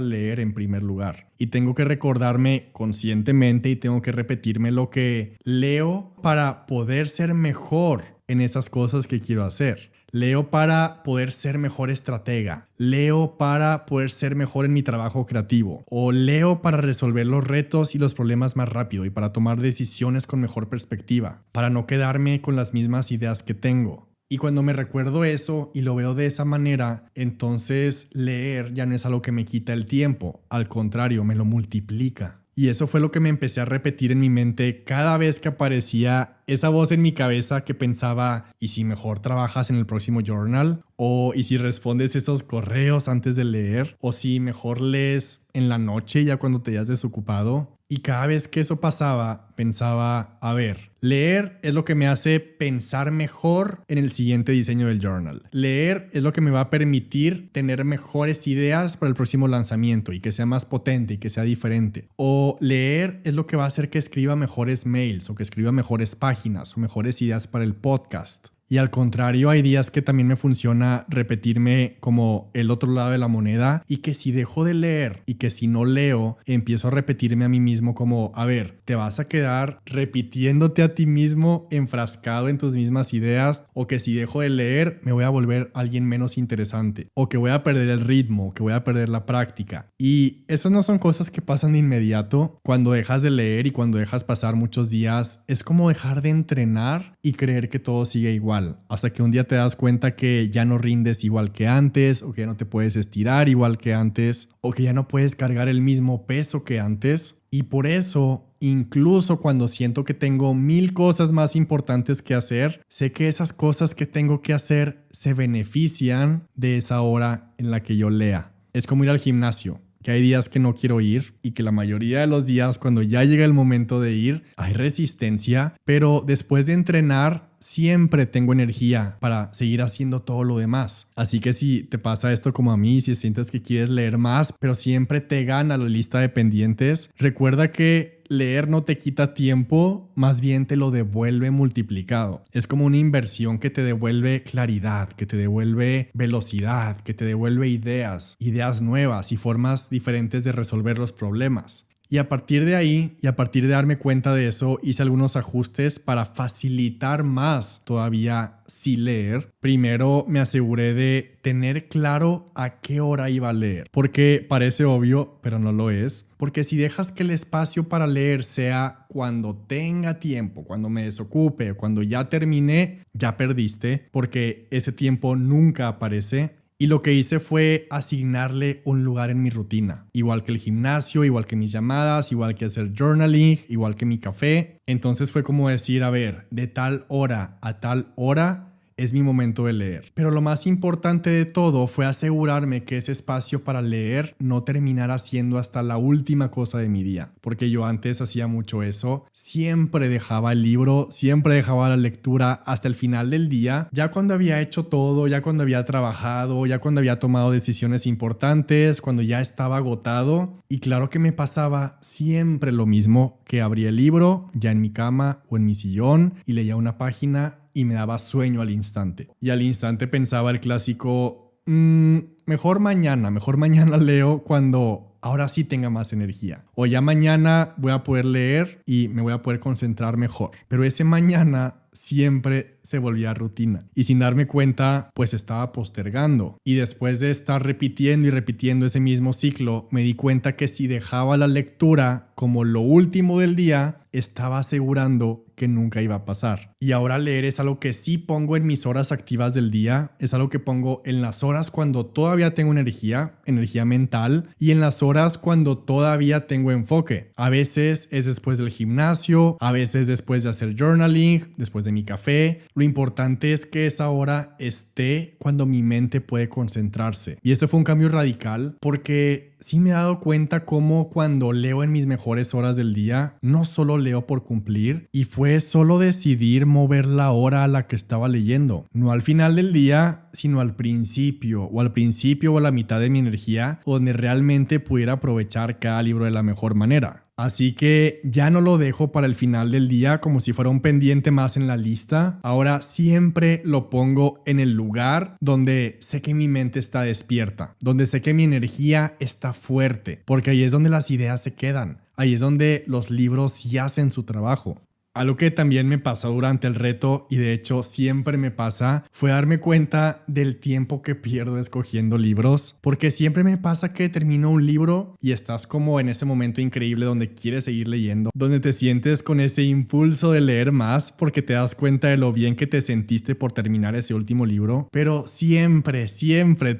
leer en primer lugar. Y tengo que recordarme conscientemente y tengo que repetirme lo que leo para poder ser mejor en esas cosas que quiero hacer. Leo para poder ser mejor estratega. Leo para poder ser mejor en mi trabajo creativo. O leo para resolver los retos y los problemas más rápido y para tomar decisiones con mejor perspectiva. Para no quedarme con las mismas ideas que tengo. Y cuando me recuerdo eso y lo veo de esa manera, entonces leer ya no es algo que me quita el tiempo, al contrario, me lo multiplica. Y eso fue lo que me empecé a repetir en mi mente cada vez que aparecía esa voz en mi cabeza que pensaba, ¿y si mejor trabajas en el próximo journal? ¿O y si respondes esos correos antes de leer? ¿O si mejor lees en la noche ya cuando te hayas desocupado? Y cada vez que eso pasaba, pensaba, a ver, leer es lo que me hace pensar mejor en el siguiente diseño del journal. Leer es lo que me va a permitir tener mejores ideas para el próximo lanzamiento y que sea más potente y que sea diferente. O leer es lo que va a hacer que escriba mejores mails o que escriba mejores páginas o mejores ideas para el podcast. Y al contrario, hay días que también me funciona repetirme como el otro lado de la moneda y que si dejo de leer y que si no leo, empiezo a repetirme a mí mismo como, a ver, te vas a quedar repitiéndote a ti mismo enfrascado en tus mismas ideas, o que si dejo de leer me voy a volver alguien menos interesante, o que voy a perder el ritmo, o que voy a perder la práctica. Y esas no son cosas que pasan de inmediato. Cuando dejas de leer y cuando dejas pasar muchos días, es como dejar de entrenar y creer que todo sigue igual. Hasta que un día te das cuenta que ya no rindes igual que antes, o que ya no te puedes estirar igual que antes, o que ya no puedes cargar el mismo peso que antes. Y por eso, incluso cuando siento que tengo 1000 cosas más importantes que hacer, sé que esas cosas que tengo que hacer se benefician de esa hora en la que yo lea. Es como ir al gimnasio, que hay días que no quiero ir y que la mayoría de los días cuando ya llega el momento de ir hay resistencia, pero después de entrenar siempre tengo energía para seguir haciendo todo lo demás. Así que si te pasa esto como a mí, si sientes que quieres leer más, pero siempre te gana la lista de pendientes, recuerda que leer no te quita tiempo, más bien te lo devuelve multiplicado. Es como una inversión que te devuelve claridad, que te devuelve velocidad, que te devuelve ideas nuevas y formas diferentes de resolver los problemas. Y a partir de ahí, y a partir de darme cuenta de eso, hice algunos ajustes para facilitar más todavía si leer. Primero me aseguré de tener claro a qué hora iba a leer, porque parece obvio, pero no lo es. Porque si dejas que el espacio para leer sea cuando tenga tiempo, cuando me desocupe, cuando ya terminé, ya perdiste, porque ese tiempo nunca aparece. Y lo que hice fue asignarle un lugar en mi rutina, igual que el gimnasio, igual que mis llamadas, igual que hacer journaling, igual que mi café. Entonces fue como decir, a ver, de tal hora a tal hora es mi momento de leer. Pero lo más importante de todo fue asegurarme que ese espacio para leer no terminara siendo hasta la última cosa de mi día, porque yo antes hacía mucho eso. Siempre dejaba el libro, siempre dejaba la lectura hasta el final del día, ya cuando había hecho todo, ya cuando había trabajado, ya cuando había tomado decisiones importantes, cuando ya estaba agotado. Y claro que me pasaba siempre lo mismo, que abría el libro ya en mi cama o en mi sillón y leía una página y me daba sueño al instante. Y al instante pensaba el clásico, mejor mañana leo cuando ahora sí tenga más energía. O ya mañana voy a poder leer y me voy a poder concentrar mejor. Pero ese mañana siempre se volvía rutina y sin darme cuenta pues estaba postergando, y después de estar repitiendo y repitiendo ese mismo ciclo me di cuenta que si dejaba la lectura como lo último del día estaba asegurando que nunca iba a pasar. Y ahora leer es algo que sí pongo en mis horas activas del día, es algo que pongo en las horas cuando todavía tengo energía mental, y en las horas cuando todavía tengo enfoque. A veces es después del gimnasio, a veces después de hacer journaling, después de mi café. Lo importante es que esa hora esté cuando mi mente puede concentrarse. Y esto fue un cambio radical porque sí me he dado cuenta cómo cuando leo en mis mejores horas del día, no solo leo por cumplir, y fue solo decidir mover la hora a la que estaba leyendo. No al final del día, sino al principio o a la mitad de mi energía, donde realmente pudiera aprovechar cada libro de la mejor manera. Así que ya no lo dejo para el final del día como si fuera un pendiente más en la lista. Ahora siempre lo pongo en el lugar donde sé que mi mente está despierta, donde sé que mi energía está fuerte, porque ahí es donde las ideas se quedan. Ahí es donde los libros sí hacen su trabajo. Algo que también me pasó durante el reto, y de hecho siempre me pasa, fue darme cuenta del tiempo que pierdo escogiendo libros, porque siempre me pasa que termino un libro y estás como en ese momento increíble donde quieres seguir leyendo, donde te sientes con ese impulso de leer más porque te das cuenta de lo bien que te sentiste por terminar ese último libro, pero siempre,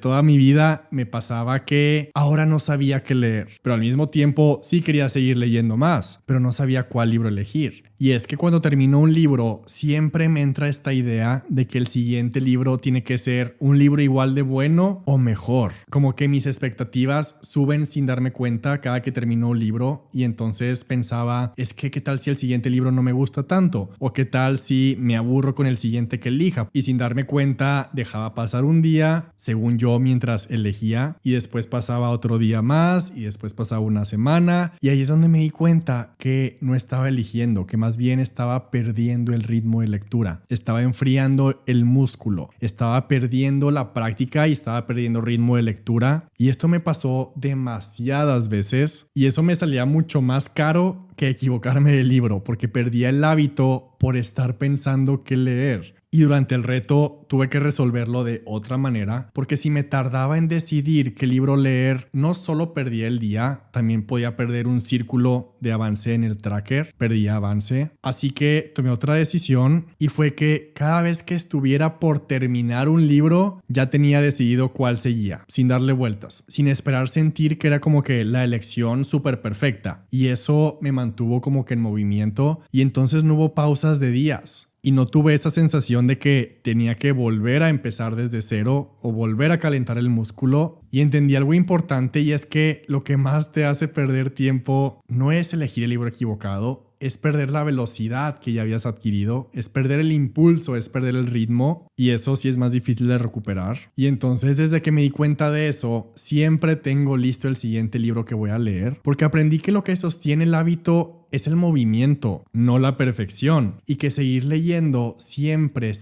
toda mi vida me pasaba que ahora no sabía qué leer, pero al mismo tiempo sí quería seguir leyendo más, pero no sabía cuál libro elegir. Y es que cuando termino un libro, siempre me entra esta idea de que el siguiente libro tiene que ser un libro igual de bueno o mejor. Como que mis expectativas suben sin darme cuenta cada que termino un libro, y entonces pensaba, es que ¿qué tal si el siguiente libro no me gusta tanto? ¿O qué tal si me aburro con el siguiente que elija? Y sin darme cuenta, dejaba pasar un día, según yo, mientras elegía, y después pasaba otro día más, y después pasaba una semana, y ahí es donde me di cuenta que no estaba eligiendo, que más bien estaba perdiendo el ritmo de lectura, estaba enfriando el músculo, estaba perdiendo la práctica y estaba perdiendo ritmo de lectura, y esto me pasó demasiadas veces, y eso me salía mucho más caro que equivocarme de libro, porque perdía el hábito por estar pensando qué leer. Y durante el reto tuve que resolverlo de otra manera, porque si me tardaba en decidir qué libro leer, no solo perdía el día, también podía perder un círculo de avance en el tracker, perdía avance. Así que tomé otra decisión, y fue que cada vez que estuviera por terminar un libro, ya tenía decidido cuál seguía, sin darle vueltas, sin esperar sentir que era como que la elección súper perfecta. Y eso me mantuvo como que en movimiento, y entonces no hubo pausas de días. Y no tuve esa sensación de que tenía que volver a empezar desde cero o volver a calentar el músculo. Y entendí algo importante, y es que lo que más te hace perder tiempo no es elegir el libro equivocado, es perder la velocidad que ya habías adquirido, es perder el impulso, es perder el ritmo, y eso sí es más difícil de recuperar. Y entonces, desde que me di cuenta de eso, siempre tengo listo el siguiente libro que voy a leer, porque aprendí que lo que sostiene el hábito es el movimiento, no la perfección, y que seguir leyendo siempre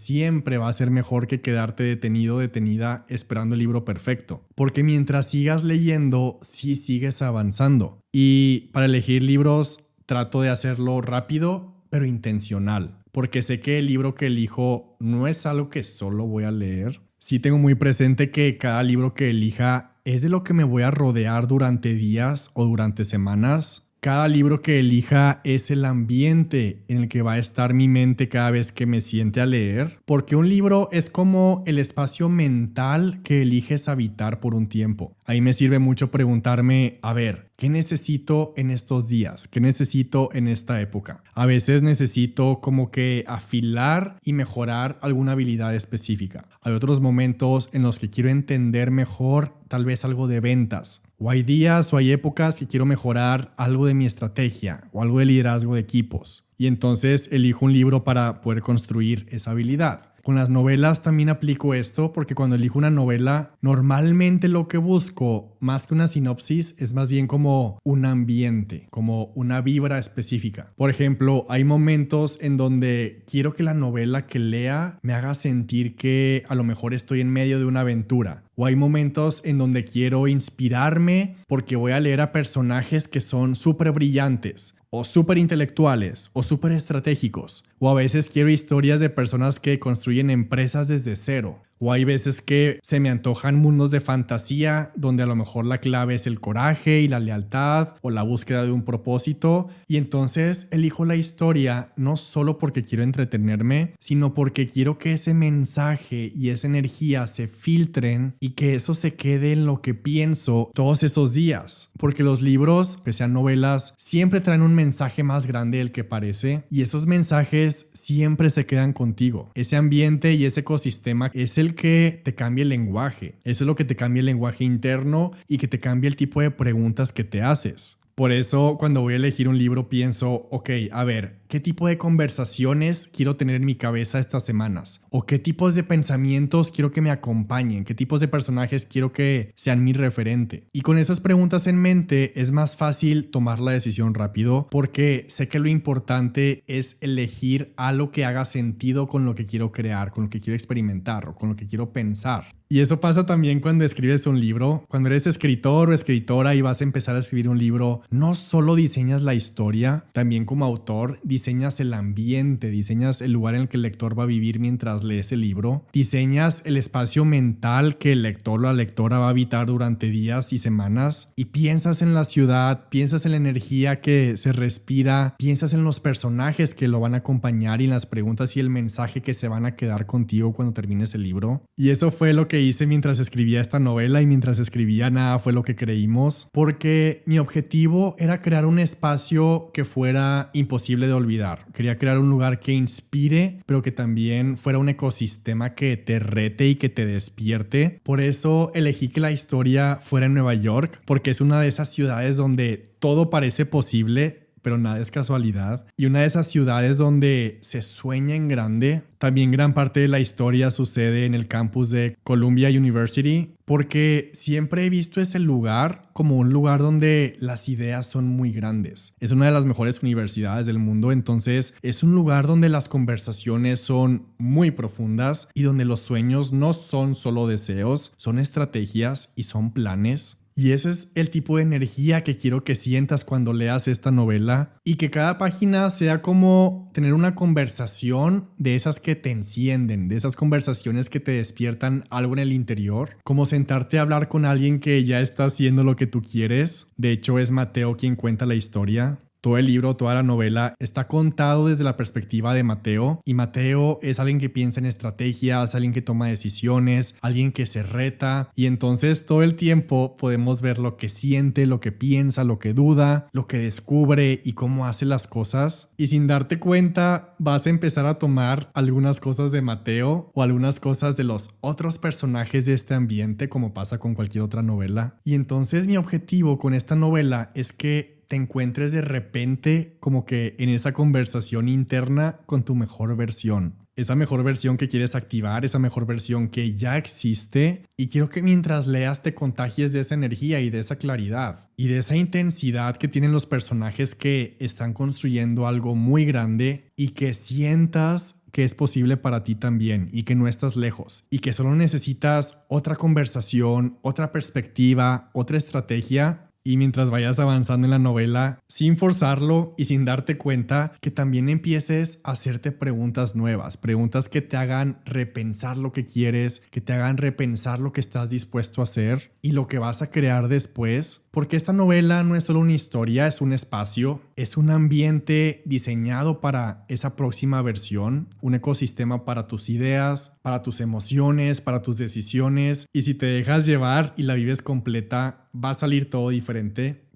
va a ser mejor que quedarte detenido, detenida esperando el libro perfecto, porque mientras sigas leyendo, sí sigues avanzando. Y para elegir libros trato de hacerlo rápido, pero intencional, porque sé que el libro que elijo no es algo que solo voy a leer. Sí tengo muy presente que cada libro que elija es de lo que me voy a rodear durante días o durante semanas. Cada libro que elija es el ambiente en el que va a estar mi mente cada vez que me siente a leer, porque un libro es como el espacio mental que eliges habitar por un tiempo. Ahí me sirve mucho preguntarme, a ver, ¿qué necesito en estos días? ¿Qué necesito en esta época? A veces necesito como que afilar y mejorar alguna habilidad específica. Hay otros momentos en los que quiero entender mejor tal vez algo de ventas. O hay días o hay épocas que quiero mejorar algo de mi estrategia o algo de liderazgo de equipos. Y entonces elijo un libro para poder construir esa habilidad. Con las novelas también aplico esto, porque cuando elijo una novela, normalmente lo que busco, más que una sinopsis, es más bien como un ambiente, como una vibra específica. Por ejemplo, hay momentos en donde quiero que la novela que lea me haga sentir que a lo mejor estoy en medio de una aventura. O hay momentos en donde quiero inspirarme porque voy a leer a personajes que son súper brillantes, o súper intelectuales, o súper estratégicos. O a veces quiero historias de personas que construyen empresas desde cero. O hay veces que se me antojan mundos de fantasía donde a lo mejor la clave es el coraje y la lealtad o la búsqueda de un propósito, y entonces elijo la historia no solo porque quiero entretenerme, sino porque quiero que ese mensaje y esa energía se filtren y que eso se quede en lo que pienso todos esos días, porque los libros, que sean novelas, siempre traen un mensaje más grande del que parece, y esos mensajes siempre se quedan contigo. Ese ambiente y ese ecosistema es el que te cambia el lenguaje. Eso es lo que te cambia el lenguaje interno y que te cambia el tipo de preguntas que te haces. Por eso, cuando voy a elegir un libro, pienso, ok, a ver, ¿qué tipo de conversaciones quiero tener en mi cabeza estas semanas? ¿O qué tipos de pensamientos quiero que me acompañen? ¿Qué tipos de personajes quiero que sean mi referente? Y con esas preguntas en mente es más fácil tomar la decisión rápido, porque sé que lo importante es elegir algo que haga sentido con lo que quiero crear, con lo que quiero experimentar o con lo que quiero pensar. Y eso pasa también cuando escribes un libro. Cuando eres escritor o escritora y vas a empezar a escribir un libro, no solo diseñas la historia, también como autor diseñas el ambiente, diseñas el lugar en el que el lector va a vivir mientras lee ese libro, diseñas el espacio mental que el lector o la lectora va a habitar durante días y semanas, y piensas en la ciudad, piensas en la energía que se respira, piensas en los personajes que lo van a acompañar y en las preguntas y el mensaje que se van a quedar contigo cuando termines el libro. Y eso fue lo que hice mientras escribía esta novela, y mientras escribía nada fue lo que creímos, porque mi objetivo era crear un espacio que fuera imposible de olvidar. Quería crear un lugar que inspire, pero que también fuera un ecosistema que te rete y que te despierte. Por eso elegí que la historia fuera en Nueva York, porque es una de esas ciudades donde todo parece posible, pero nada es casualidad, y una de esas ciudades donde se sueña en grande. También gran parte de la historia sucede en el campus de Columbia University, porque siempre he visto ese lugar como un lugar donde las ideas son muy grandes. Es una de las mejores universidades del mundo, entonces es un lugar donde las conversaciones son muy profundas y donde los sueños no son solo deseos, son estrategias y son planes. Y ese es el tipo de energía que quiero que sientas cuando leas esta novela, y que cada página sea como tener una conversación de esas que te encienden, de esas conversaciones que te despiertan algo en el interior, como sentarte a hablar con alguien que ya está haciendo lo que tú quieres. De hecho, es Mateo quien cuenta la historia. Todo el libro, toda la novela está contado desde la perspectiva de Mateo, y Mateo es alguien que piensa en estrategias, alguien que toma decisiones, alguien que se reta, y entonces todo el tiempo podemos ver lo que siente, lo que piensa, lo que duda, lo que descubre y cómo hace las cosas, y sin darte cuenta vas a empezar a tomar algunas cosas de Mateo o algunas cosas de los otros personajes de este ambiente, como pasa con cualquier otra novela. Y entonces mi objetivo con esta novela es que te encuentres de repente como que en esa conversación interna con tu mejor versión. Esa mejor versión que quieres activar, esa mejor versión que ya existe, y quiero que mientras leas te contagies de esa energía y de esa claridad y de esa intensidad que tienen los personajes que están construyendo algo muy grande, y que sientas que es posible para ti también y que no estás lejos y que solo necesitas otra conversación, otra perspectiva, otra estrategia. Y mientras vayas avanzando en la novela, sin forzarlo y sin darte cuenta, que también empieces a hacerte preguntas nuevas, preguntas que te hagan repensar lo que quieres, que te hagan repensar lo que estás dispuesto a hacer y lo que vas a crear después. Porque esta novela no es solo una historia, es un espacio, es un ambiente diseñado para esa próxima versión, un ecosistema para tus ideas, para tus emociones, para tus decisiones. Y si te dejas llevar y la vives completa, va a salir todo diferente,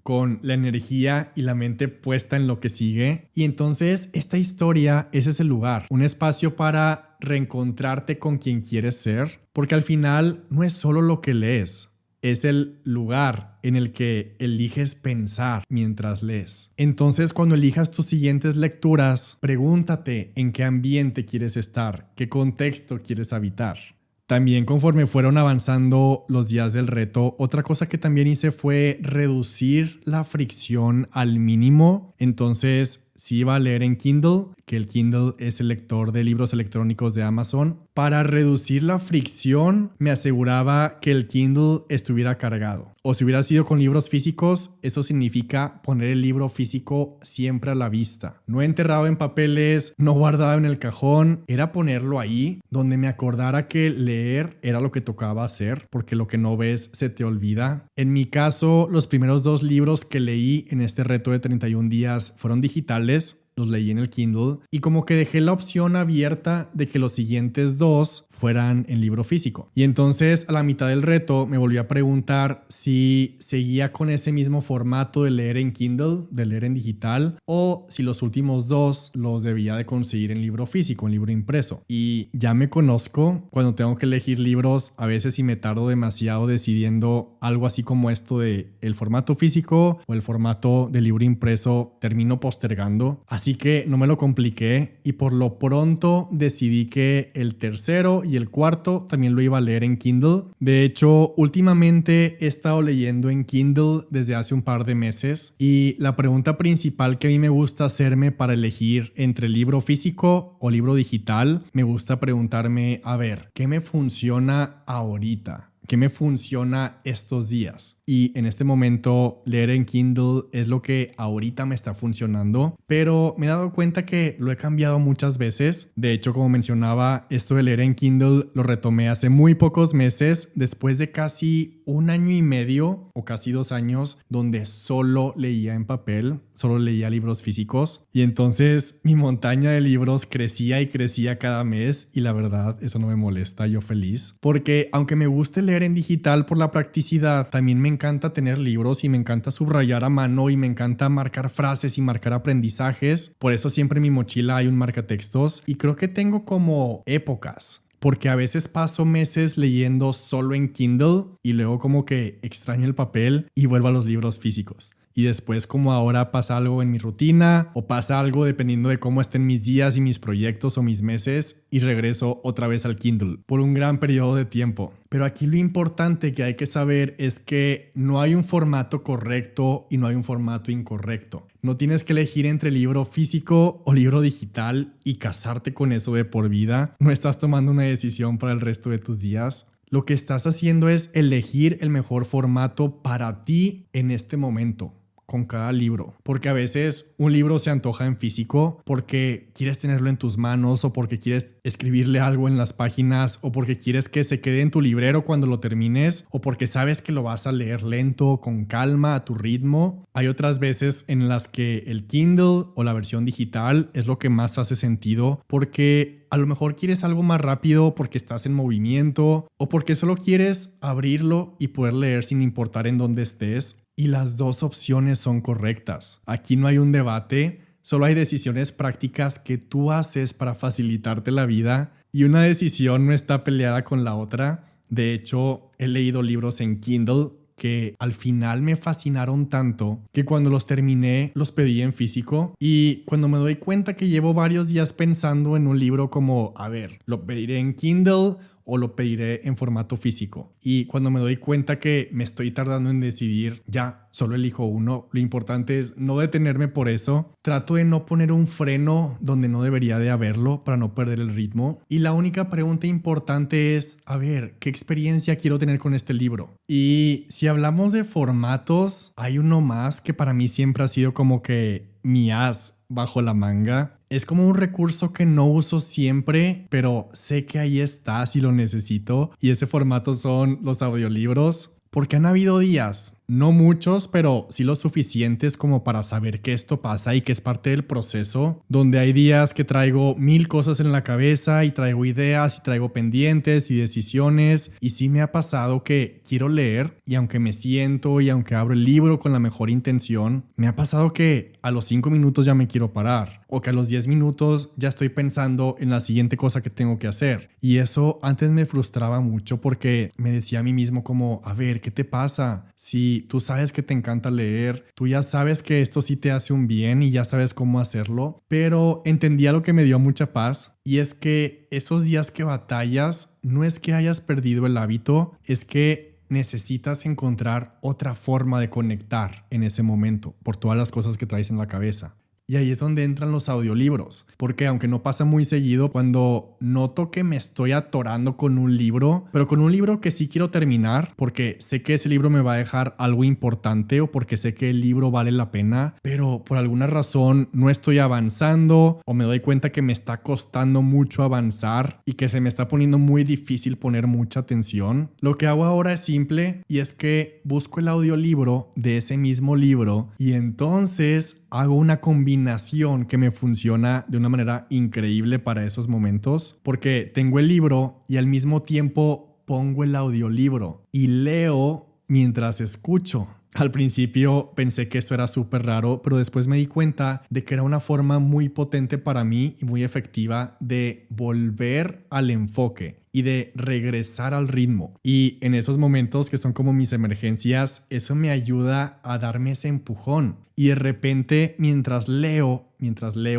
con la energía y la mente puesta en lo que sigue. Y entonces esta historia es ese lugar, un espacio para reencontrarte con quien quieres ser, porque al final no es solo lo que lees, es el lugar en el que eliges pensar mientras lees. Entonces, cuando elijas tus siguientes lecturas, pregúntate en qué ambiente quieres estar, qué contexto quieres habitar. También, conforme fueron avanzando los días del reto, otra cosa que también hice fue reducir la fricción al mínimo. Entonces, sí iba a leer en Kindle, que el Kindle es el lector de libros electrónicos de Amazon. Para reducir la fricción, me aseguraba que el Kindle estuviera cargado. O si hubiera sido con libros físicos, eso significa poner el libro físico siempre a la vista. No enterrado en papeles, no guardado en el cajón. Era ponerlo ahí, donde me acordara que leer era lo que tocaba hacer, porque lo que no ves se te olvida. En mi caso, los primeros 2 libros que leí en este reto de 31 días fueron digitales. Los leí en el Kindle, y como que dejé la opción abierta de que los siguientes 2 fueran en libro físico. Y entonces a la mitad del reto me volví a preguntar si seguía con ese mismo formato de leer en Kindle, de leer en digital, o si los últimos 2 los debía de conseguir en libro físico, en libro impreso. Y ya me conozco, cuando tengo que elegir libros, a veces si me tardo demasiado decidiendo algo así como esto de el formato físico o el formato de libro impreso, termino postergando. Así que no me lo compliqué, y por lo pronto decidí que el tercero y el cuarto también lo iba a leer en Kindle. De hecho, últimamente he estado leyendo en Kindle desde hace un par de meses, y la pregunta principal que a mí me gusta hacerme para elegir entre libro físico o libro digital, me gusta preguntarme, a ver, ¿qué me funciona ahorita? ¿qué me funciona estos días? Y en este momento leer en Kindle es lo que ahorita me está funcionando, pero me he dado cuenta que lo he cambiado muchas veces. De hecho, como mencionaba, esto de leer en Kindle lo retomé hace muy pocos meses, después de casi 1 año y medio o casi 2 años donde solo leía en papel, solo leía libros físicos, y entonces mi montaña de libros crecía y crecía cada mes, y la verdad eso no me molesta, yo feliz, porque aunque me guste leer en digital por la practicidad, también me encanta tener libros y me encanta subrayar a mano y me encanta marcar frases y marcar aprendizajes. Por eso siempre en mi mochila hay un marcatextos, y creo que tengo como épocas. Porque a veces paso meses leyendo solo en Kindle y luego como que extraño el papel y vuelvo a los libros físicos. Y después, como ahora, pasa algo en mi rutina o pasa algo dependiendo de cómo estén mis días y mis proyectos o mis meses, y regreso otra vez al Kindle por un gran periodo de tiempo. Pero aquí lo importante que hay que saber es que no hay un formato correcto y no hay un formato incorrecto. No tienes que elegir entre libro físico o libro digital y casarte con eso de por vida. No estás tomando una decisión para el resto de tus días. Lo que estás haciendo es elegir el mejor formato para ti en este momento, con cada libro, porque a veces un libro se antoja en físico porque quieres tenerlo en tus manos, o porque quieres escribirle algo en las páginas, o porque quieres que se quede en tu librero cuando lo termines, o porque sabes que lo vas a leer lento, con calma, a tu ritmo. Hay otras veces en las que el Kindle o la versión digital es lo que más hace sentido, porque a lo mejor quieres algo más rápido porque estás en movimiento, o porque solo quieres abrirlo y poder leer sin importar en dónde estés. Y las dos opciones son correctas. Aquí no hay un debate, solo hay decisiones prácticas que tú haces para facilitarte la vida, y una decisión no está peleada con la otra. De hecho, he leído libros en Kindle que al final me fascinaron tanto que cuando los terminé los pedí en físico, y cuando me doy cuenta que llevo varios días pensando en un libro como, a ver, ¿lo pediré en Kindle o lo pediré en formato físico? Y cuando me doy cuenta que me estoy tardando en decidir, ya, solo elijo uno. Lo importante es no detenerme por eso. Trato de no poner un freno donde no debería de haberlo para no perder el ritmo. Y la única pregunta importante es, a ver, ¿qué experiencia quiero tener con este libro? Y si hablamos de formatos, hay uno más que para mí siempre ha sido como que mi as bajo la manga. Es como un recurso que no uso siempre, pero sé que ahí está si lo necesito, y ese formato son los audiolibros. Porque han habido días, no muchos, pero sí lo suficientes como para saber que esto pasa y que es parte del proceso, donde hay días que traigo 1000 cosas en la cabeza y traigo ideas y traigo pendientes y decisiones, y sí me ha pasado que quiero leer, y aunque me siento y aunque abro el libro con la mejor intención, me ha pasado que a los 5 minutos ya me quiero parar, o que a los 10 minutos ya estoy pensando en la siguiente cosa que tengo que hacer. Y eso antes me frustraba mucho porque me decía a mí mismo como, a ver, ¿qué te pasa? Si tú sabes que te encanta leer, tú ya sabes que esto sí te hace un bien y ya sabes cómo hacerlo. Pero entendía lo que me dio mucha paz, y es que esos días que batallas no es que hayas perdido el hábito, es que necesitas encontrar otra forma de conectar en ese momento por todas las cosas que traes en la cabeza. Y ahí es donde entran los audiolibros, porque aunque no pasa muy seguido, cuando noto que me estoy atorando con un libro, pero con un libro que sí quiero terminar, porque sé que ese libro me va a dejar algo importante, o porque sé que el libro vale la pena, pero por alguna razón no estoy avanzando, o me doy cuenta que me está costando mucho avanzar y que se me está poniendo muy difícil poner mucha atención, lo que hago ahora es simple, y es que busco el audiolibro de ese mismo libro, y entonces hago una combinación que me funciona de una manera increíble para esos momentos, porque tengo el libro y al mismo tiempo pongo el audiolibro y leo mientras escucho. Al principio pensé que esto era súper raro, pero después me di cuenta de que era una forma muy potente para mí y muy efectiva de volver al enfoque y de regresar al ritmo. Y en esos momentos que son como mis emergencias, eso me ayuda a darme ese empujón. Y de repente, mientras leo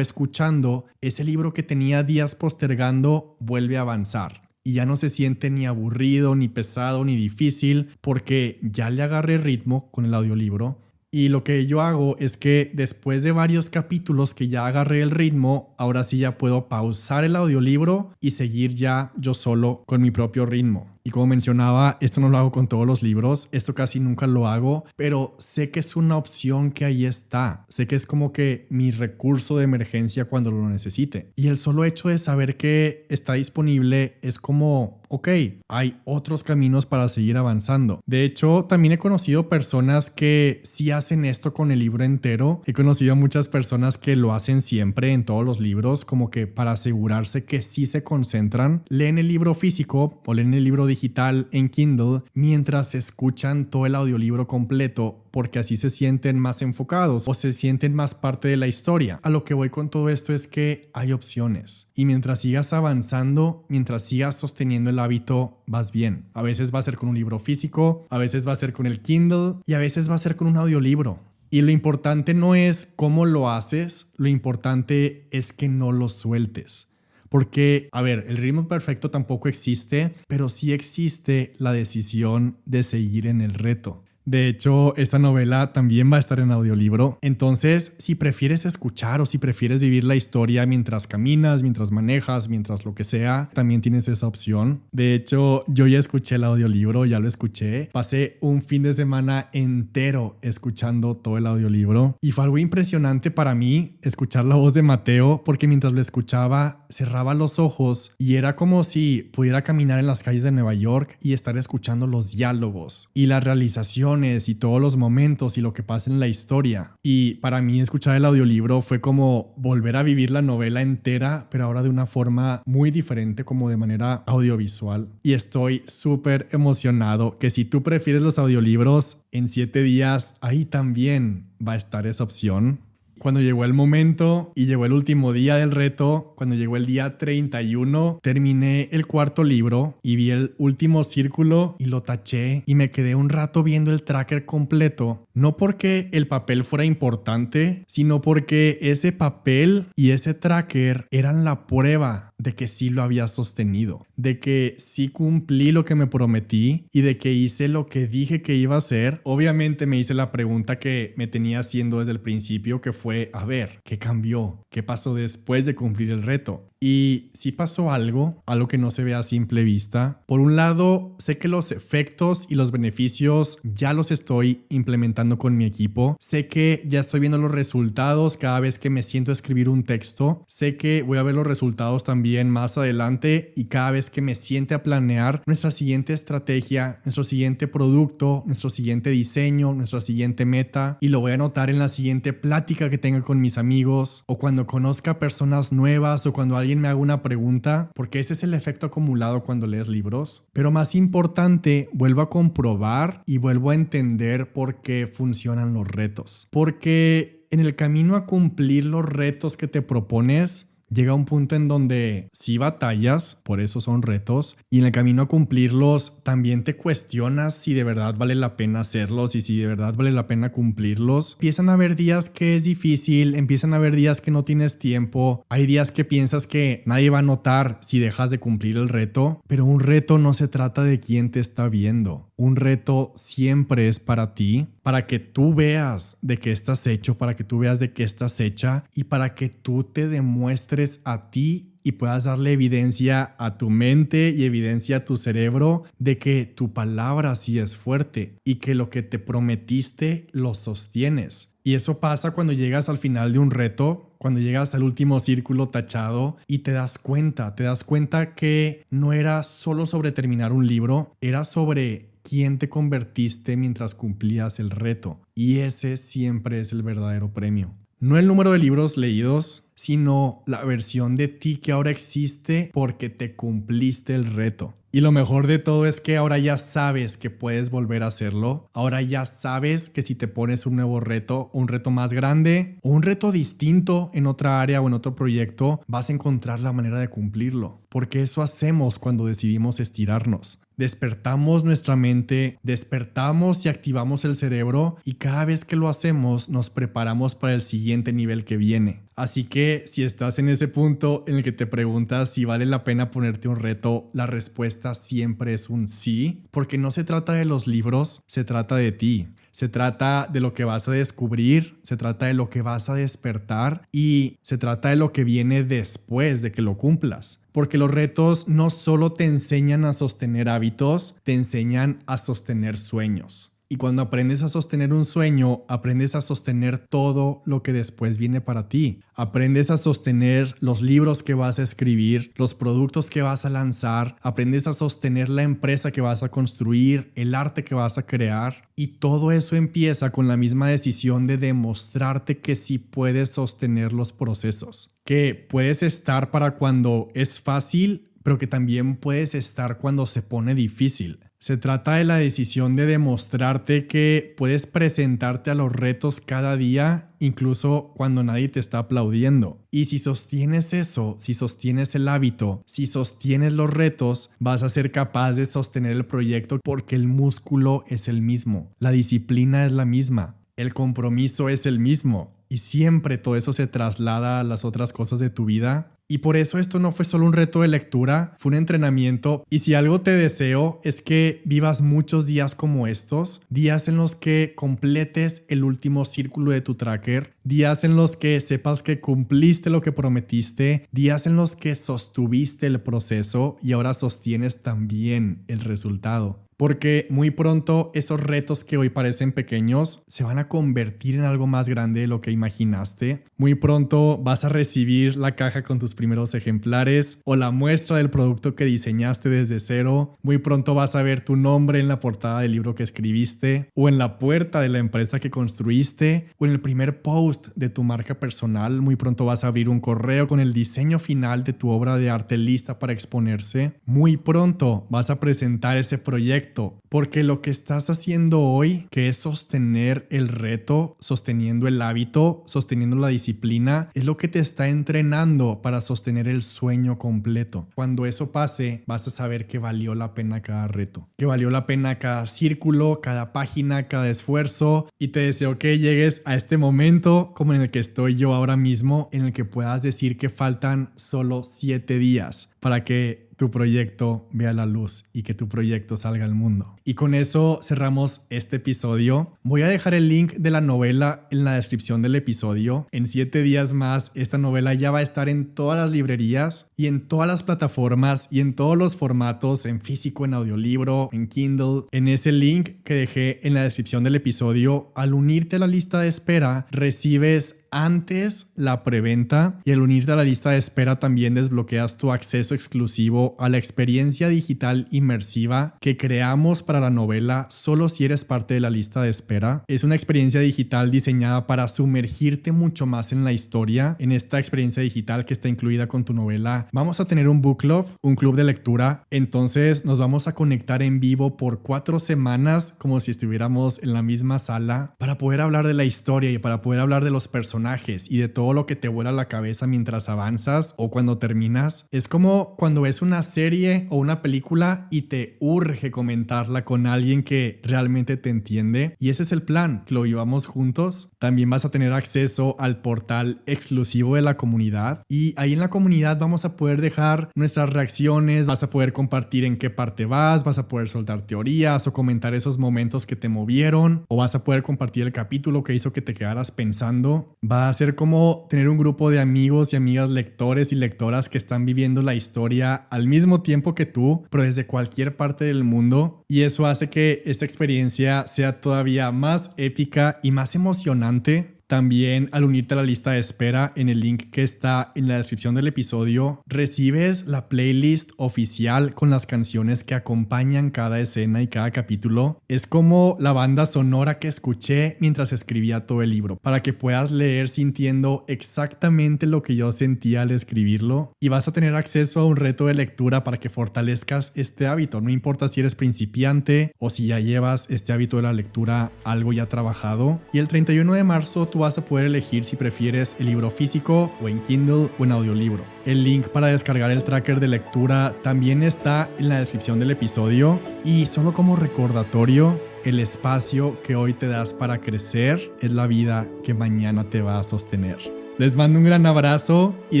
escuchando, ese libro que tenía días postergando vuelve a avanzar. Y ya no se siente ni aburrido, ni pesado, ni difícil, porque ya le agarré ritmo con el audiolibro. Y lo que yo hago es que después de varios capítulos que ya agarré el ritmo, ahora sí ya puedo pausar el audiolibro y seguir ya yo solo con mi propio ritmo. Y como mencionaba, esto no lo hago con todos los libros, esto casi nunca lo hago, pero sé que es una opción que ahí está. Sé que es como que mi recurso de emergencia cuando lo necesite. Y el solo hecho de saber que está disponible es como, ok, hay otros caminos para seguir avanzando. De hecho, también he conocido personas que sí hacen esto con el libro entero. He conocido a muchas personas que lo hacen siempre en todos los libros, como que para asegurarse que sí se concentran, leen el libro físico o leen el libro digital en Kindle mientras escuchan todo el audiolibro completo, porque así se sienten más enfocados o se sienten más parte de la historia. A lo que voy con todo esto es que hay opciones y mientras sigas avanzando, mientras sigas sosteniendo el hábito, vas bien. A veces va a ser con un libro físico, a veces va a ser con el Kindle y a veces va a ser con un audiolibro. Y lo importante no es cómo lo haces, lo importante es que no lo sueltes. Porque, a ver, el ritmo perfecto tampoco existe, pero sí existe la decisión de seguir en el reto. De hecho, esta novela también va a estar en audiolibro. Entonces, si prefieres escuchar o si prefieres vivir la historia mientras caminas, mientras manejas, mientras lo que sea, también tienes esa opción. De hecho, yo ya escuché el audiolibro, ya lo escuché. Pasé un fin de semana entero escuchando todo el audiolibro y fue algo impresionante para mí escuchar la voz de Mateo, porque mientras lo escuchaba cerraba los ojos y era como si pudiera caminar en las calles de Nueva York y estar escuchando los diálogos y la realización y todos los momentos y lo que pasa en la historia. Y para mí escuchar el audiolibro fue como volver a vivir la novela entera, pero ahora de una forma muy diferente, como de manera audiovisual. Y estoy súper emocionado que si tú prefieres los audiolibros, en 7 días ahí también va a estar esa opción. Cuando llegó el momento y llegó el último día del reto, cuando llegó el día 31, terminé el 4.º libro y vi el último círculo y lo taché y me quedé un rato viendo el tracker completo. No porque el papel fuera importante, sino porque ese papel y ese tracker eran la prueba de que sí lo había sostenido, de que sí cumplí lo que me prometí y de que hice lo que dije que iba a hacer. Obviamente me hice la pregunta que me tenía haciendo desde el principio, que fue, a ver, ¿qué cambió? ¿Qué pasó después de cumplir el reto? Y sí pasó algo que no se ve a simple vista. Por un lado, sé que los efectos y los beneficios ya los estoy implementando con mi equipo. Sé que ya estoy viendo los resultados cada vez que me siento a escribir un texto. Sé que voy a ver los resultados también más adelante y cada vez que me siente a planear nuestra siguiente estrategia, nuestro siguiente producto, nuestro siguiente diseño, nuestra siguiente meta. Y lo voy a notar en la siguiente plática que tenga con mis amigos o cuando conozca personas nuevas o cuando alguien me haga una pregunta, porque ese es el efecto acumulado cuando lees libros. Pero más importante, vuelvo a comprobar y vuelvo a entender por qué funcionan los retos. Porque en el camino a cumplir los retos que te propones, llega un punto en donde sí batallas, por eso son retos, y en el camino a cumplirlos también te cuestionas si de verdad vale la pena hacerlos y si de verdad vale la pena cumplirlos. Empiezan a haber días que es difícil, empiezan a haber días que no tienes tiempo, hay días que piensas que nadie va a notar si dejas de cumplir el reto, pero un reto no se trata de quién te está viendo. Un reto siempre es para ti, para que tú veas de qué estás hecho, para que tú veas de qué estás hecha y para que tú te demuestres a ti y puedas darle evidencia a tu mente y evidencia a tu cerebro de que tu palabra sí es fuerte y que lo que te prometiste lo sostienes. Y eso pasa cuando llegas al final de un reto, cuando llegas al último círculo tachado y te das cuenta que no era solo sobre terminar un libro, era sobre quién te convertiste mientras cumplías el reto. Y ese siempre es el verdadero premio. No el número de libros leídos, sino la versión de ti que ahora existe porque te cumpliste el reto. Y lo mejor de todo es que ahora ya sabes que puedes volver a hacerlo. Ahora ya sabes que si te pones un nuevo reto, un reto más grande o un reto distinto en otra área o en otro proyecto, vas a encontrar la manera de cumplirlo. Porque eso hacemos cuando decidimos estirarnos. Despertamos nuestra mente, despertamos y activamos el cerebro y cada vez que lo hacemos nos preparamos para el siguiente nivel que viene. Así que si estás en ese punto en el que te preguntas si vale la pena ponerte un reto, la respuesta siempre es un sí, porque no se trata de los libros, se trata de ti. Se trata de lo que vas a descubrir, se trata de lo que vas a despertar y se trata de lo que viene después de que lo cumplas. Porque los retos no solo te enseñan a sostener hábitos, te enseñan a sostener sueños. Y cuando aprendes a sostener un sueño, aprendes a sostener todo lo que después viene para ti. Aprendes a sostener los libros que vas a escribir, los productos que vas a lanzar, aprendes a sostener la empresa que vas a construir, el arte que vas a crear. Y todo eso empieza con la misma decisión de demostrarte que sí puedes sostener los procesos. Que puedes estar para cuando es fácil, pero que también puedes estar cuando se pone difícil. Se trata de la decisión de demostrarte que puedes presentarte a los retos cada día, incluso cuando nadie te está aplaudiendo. Y si sostienes eso, si sostienes el hábito, si sostienes los retos, vas a ser capaz de sostener el proyecto porque el músculo es el mismo, la disciplina es la misma, el compromiso es el mismo. Y siempre todo eso se traslada a las otras cosas de tu vida. Y por eso esto no fue solo un reto de lectura, fue un entrenamiento. Y si algo te deseo es que vivas muchos días como estos, días en los que completes el último círculo de tu tracker, días en los que sepas que cumpliste lo que prometiste, días en los que sostuviste el proceso y ahora sostienes también el resultado. Porque muy pronto esos retos que hoy parecen pequeños se van a convertir en algo más grande de lo que imaginaste. Muy pronto vas a recibir la caja con tus primeros ejemplares o la muestra del producto que diseñaste desde cero. Muy pronto vas a ver tu nombre en la portada del libro que escribiste o en la puerta de la empresa que construiste o en el primer post de tu marca personal. Muy pronto vas a abrir un correo con el diseño final de tu obra de arte lista para exponerse. Muy pronto vas a presentar ese proyecto. Porque lo que estás haciendo hoy, que es sostener el reto, sosteniendo el hábito, sosteniendo la disciplina, es lo que te está entrenando para sostener el sueño completo. Cuando eso pase, vas a saber que valió la pena cada reto, que valió la pena cada círculo, cada página, cada esfuerzo. Y te deseo que llegues a este momento como en el que estoy yo ahora mismo, en el que puedas decir que faltan solo 7 días para que tu proyecto vea la luz y que tu proyecto salga al mundo. Y con eso cerramos este episodio. Voy a dejar el link de la novela en la descripción del episodio. En 7 días más, esta novela ya va a estar en todas las librerías y en todas las plataformas y en todos los formatos, en físico, en audiolibro, en Kindle. En ese link que dejé en la descripción del episodio, al unirte a la lista de espera, recibes antes la preventa y al unirte a la lista de espera también desbloqueas tu acceso exclusivo a la experiencia digital inmersiva que creamos para la novela solo si eres parte de la lista de espera. Es una experiencia digital diseñada para sumergirte mucho más en la historia. En esta experiencia digital que está incluida con tu novela, vamos a tener un book club, un club de lectura. Entonces nos vamos a conectar en vivo por 4 semanas como si estuviéramos en la misma sala para poder hablar de la historia y para poder hablar de los personajes y de todo lo que te vuela la cabeza mientras avanzas o cuando terminas. Es como cuando ves una serie o una película y te urge comentarla con alguien que realmente te entiende, y ese es el plan, que lo vivamos juntos. También vas a tener acceso al portal exclusivo de la comunidad y ahí en la comunidad vamos a poder dejar nuestras reacciones, vas a poder compartir en qué parte vas a poder soltar teorías o comentar esos momentos que te movieron, o vas a poder compartir el capítulo que hizo que te quedaras pensando. Va a ser como tener un grupo de amigos y amigas lectores y lectoras que están viviendo la historia al mismo tiempo que tú, pero desde cualquier parte del mundo, y eso hace que esta experiencia sea todavía más épica y más emocionante. También al unirte a la lista de espera en el link que está en la descripción del episodio, recibes la playlist oficial con las canciones que acompañan cada escena y cada capítulo. Es como la banda sonora que escuché mientras escribía todo el libro, para que puedas leer sintiendo exactamente lo que yo sentía al escribirlo, y vas a tener acceso a un reto de lectura para que fortalezcas este hábito. No importa si eres principiante o si ya llevas este hábito de la lectura algo ya trabajado. Y el 31 de marzo tú vas a poder elegir si prefieres el libro físico o en Kindle o en audiolibro. El link para descargar el tracker de lectura también está en la descripción del episodio. Y solo como recordatorio, el espacio que hoy te das para crecer es la vida que mañana te va a sostener. Les mando un gran abrazo y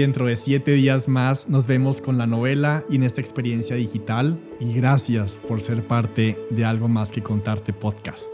dentro de 7 días más nos vemos con la novela y en esta experiencia digital. Y gracias por ser parte de Algo Más que Contarte Podcast.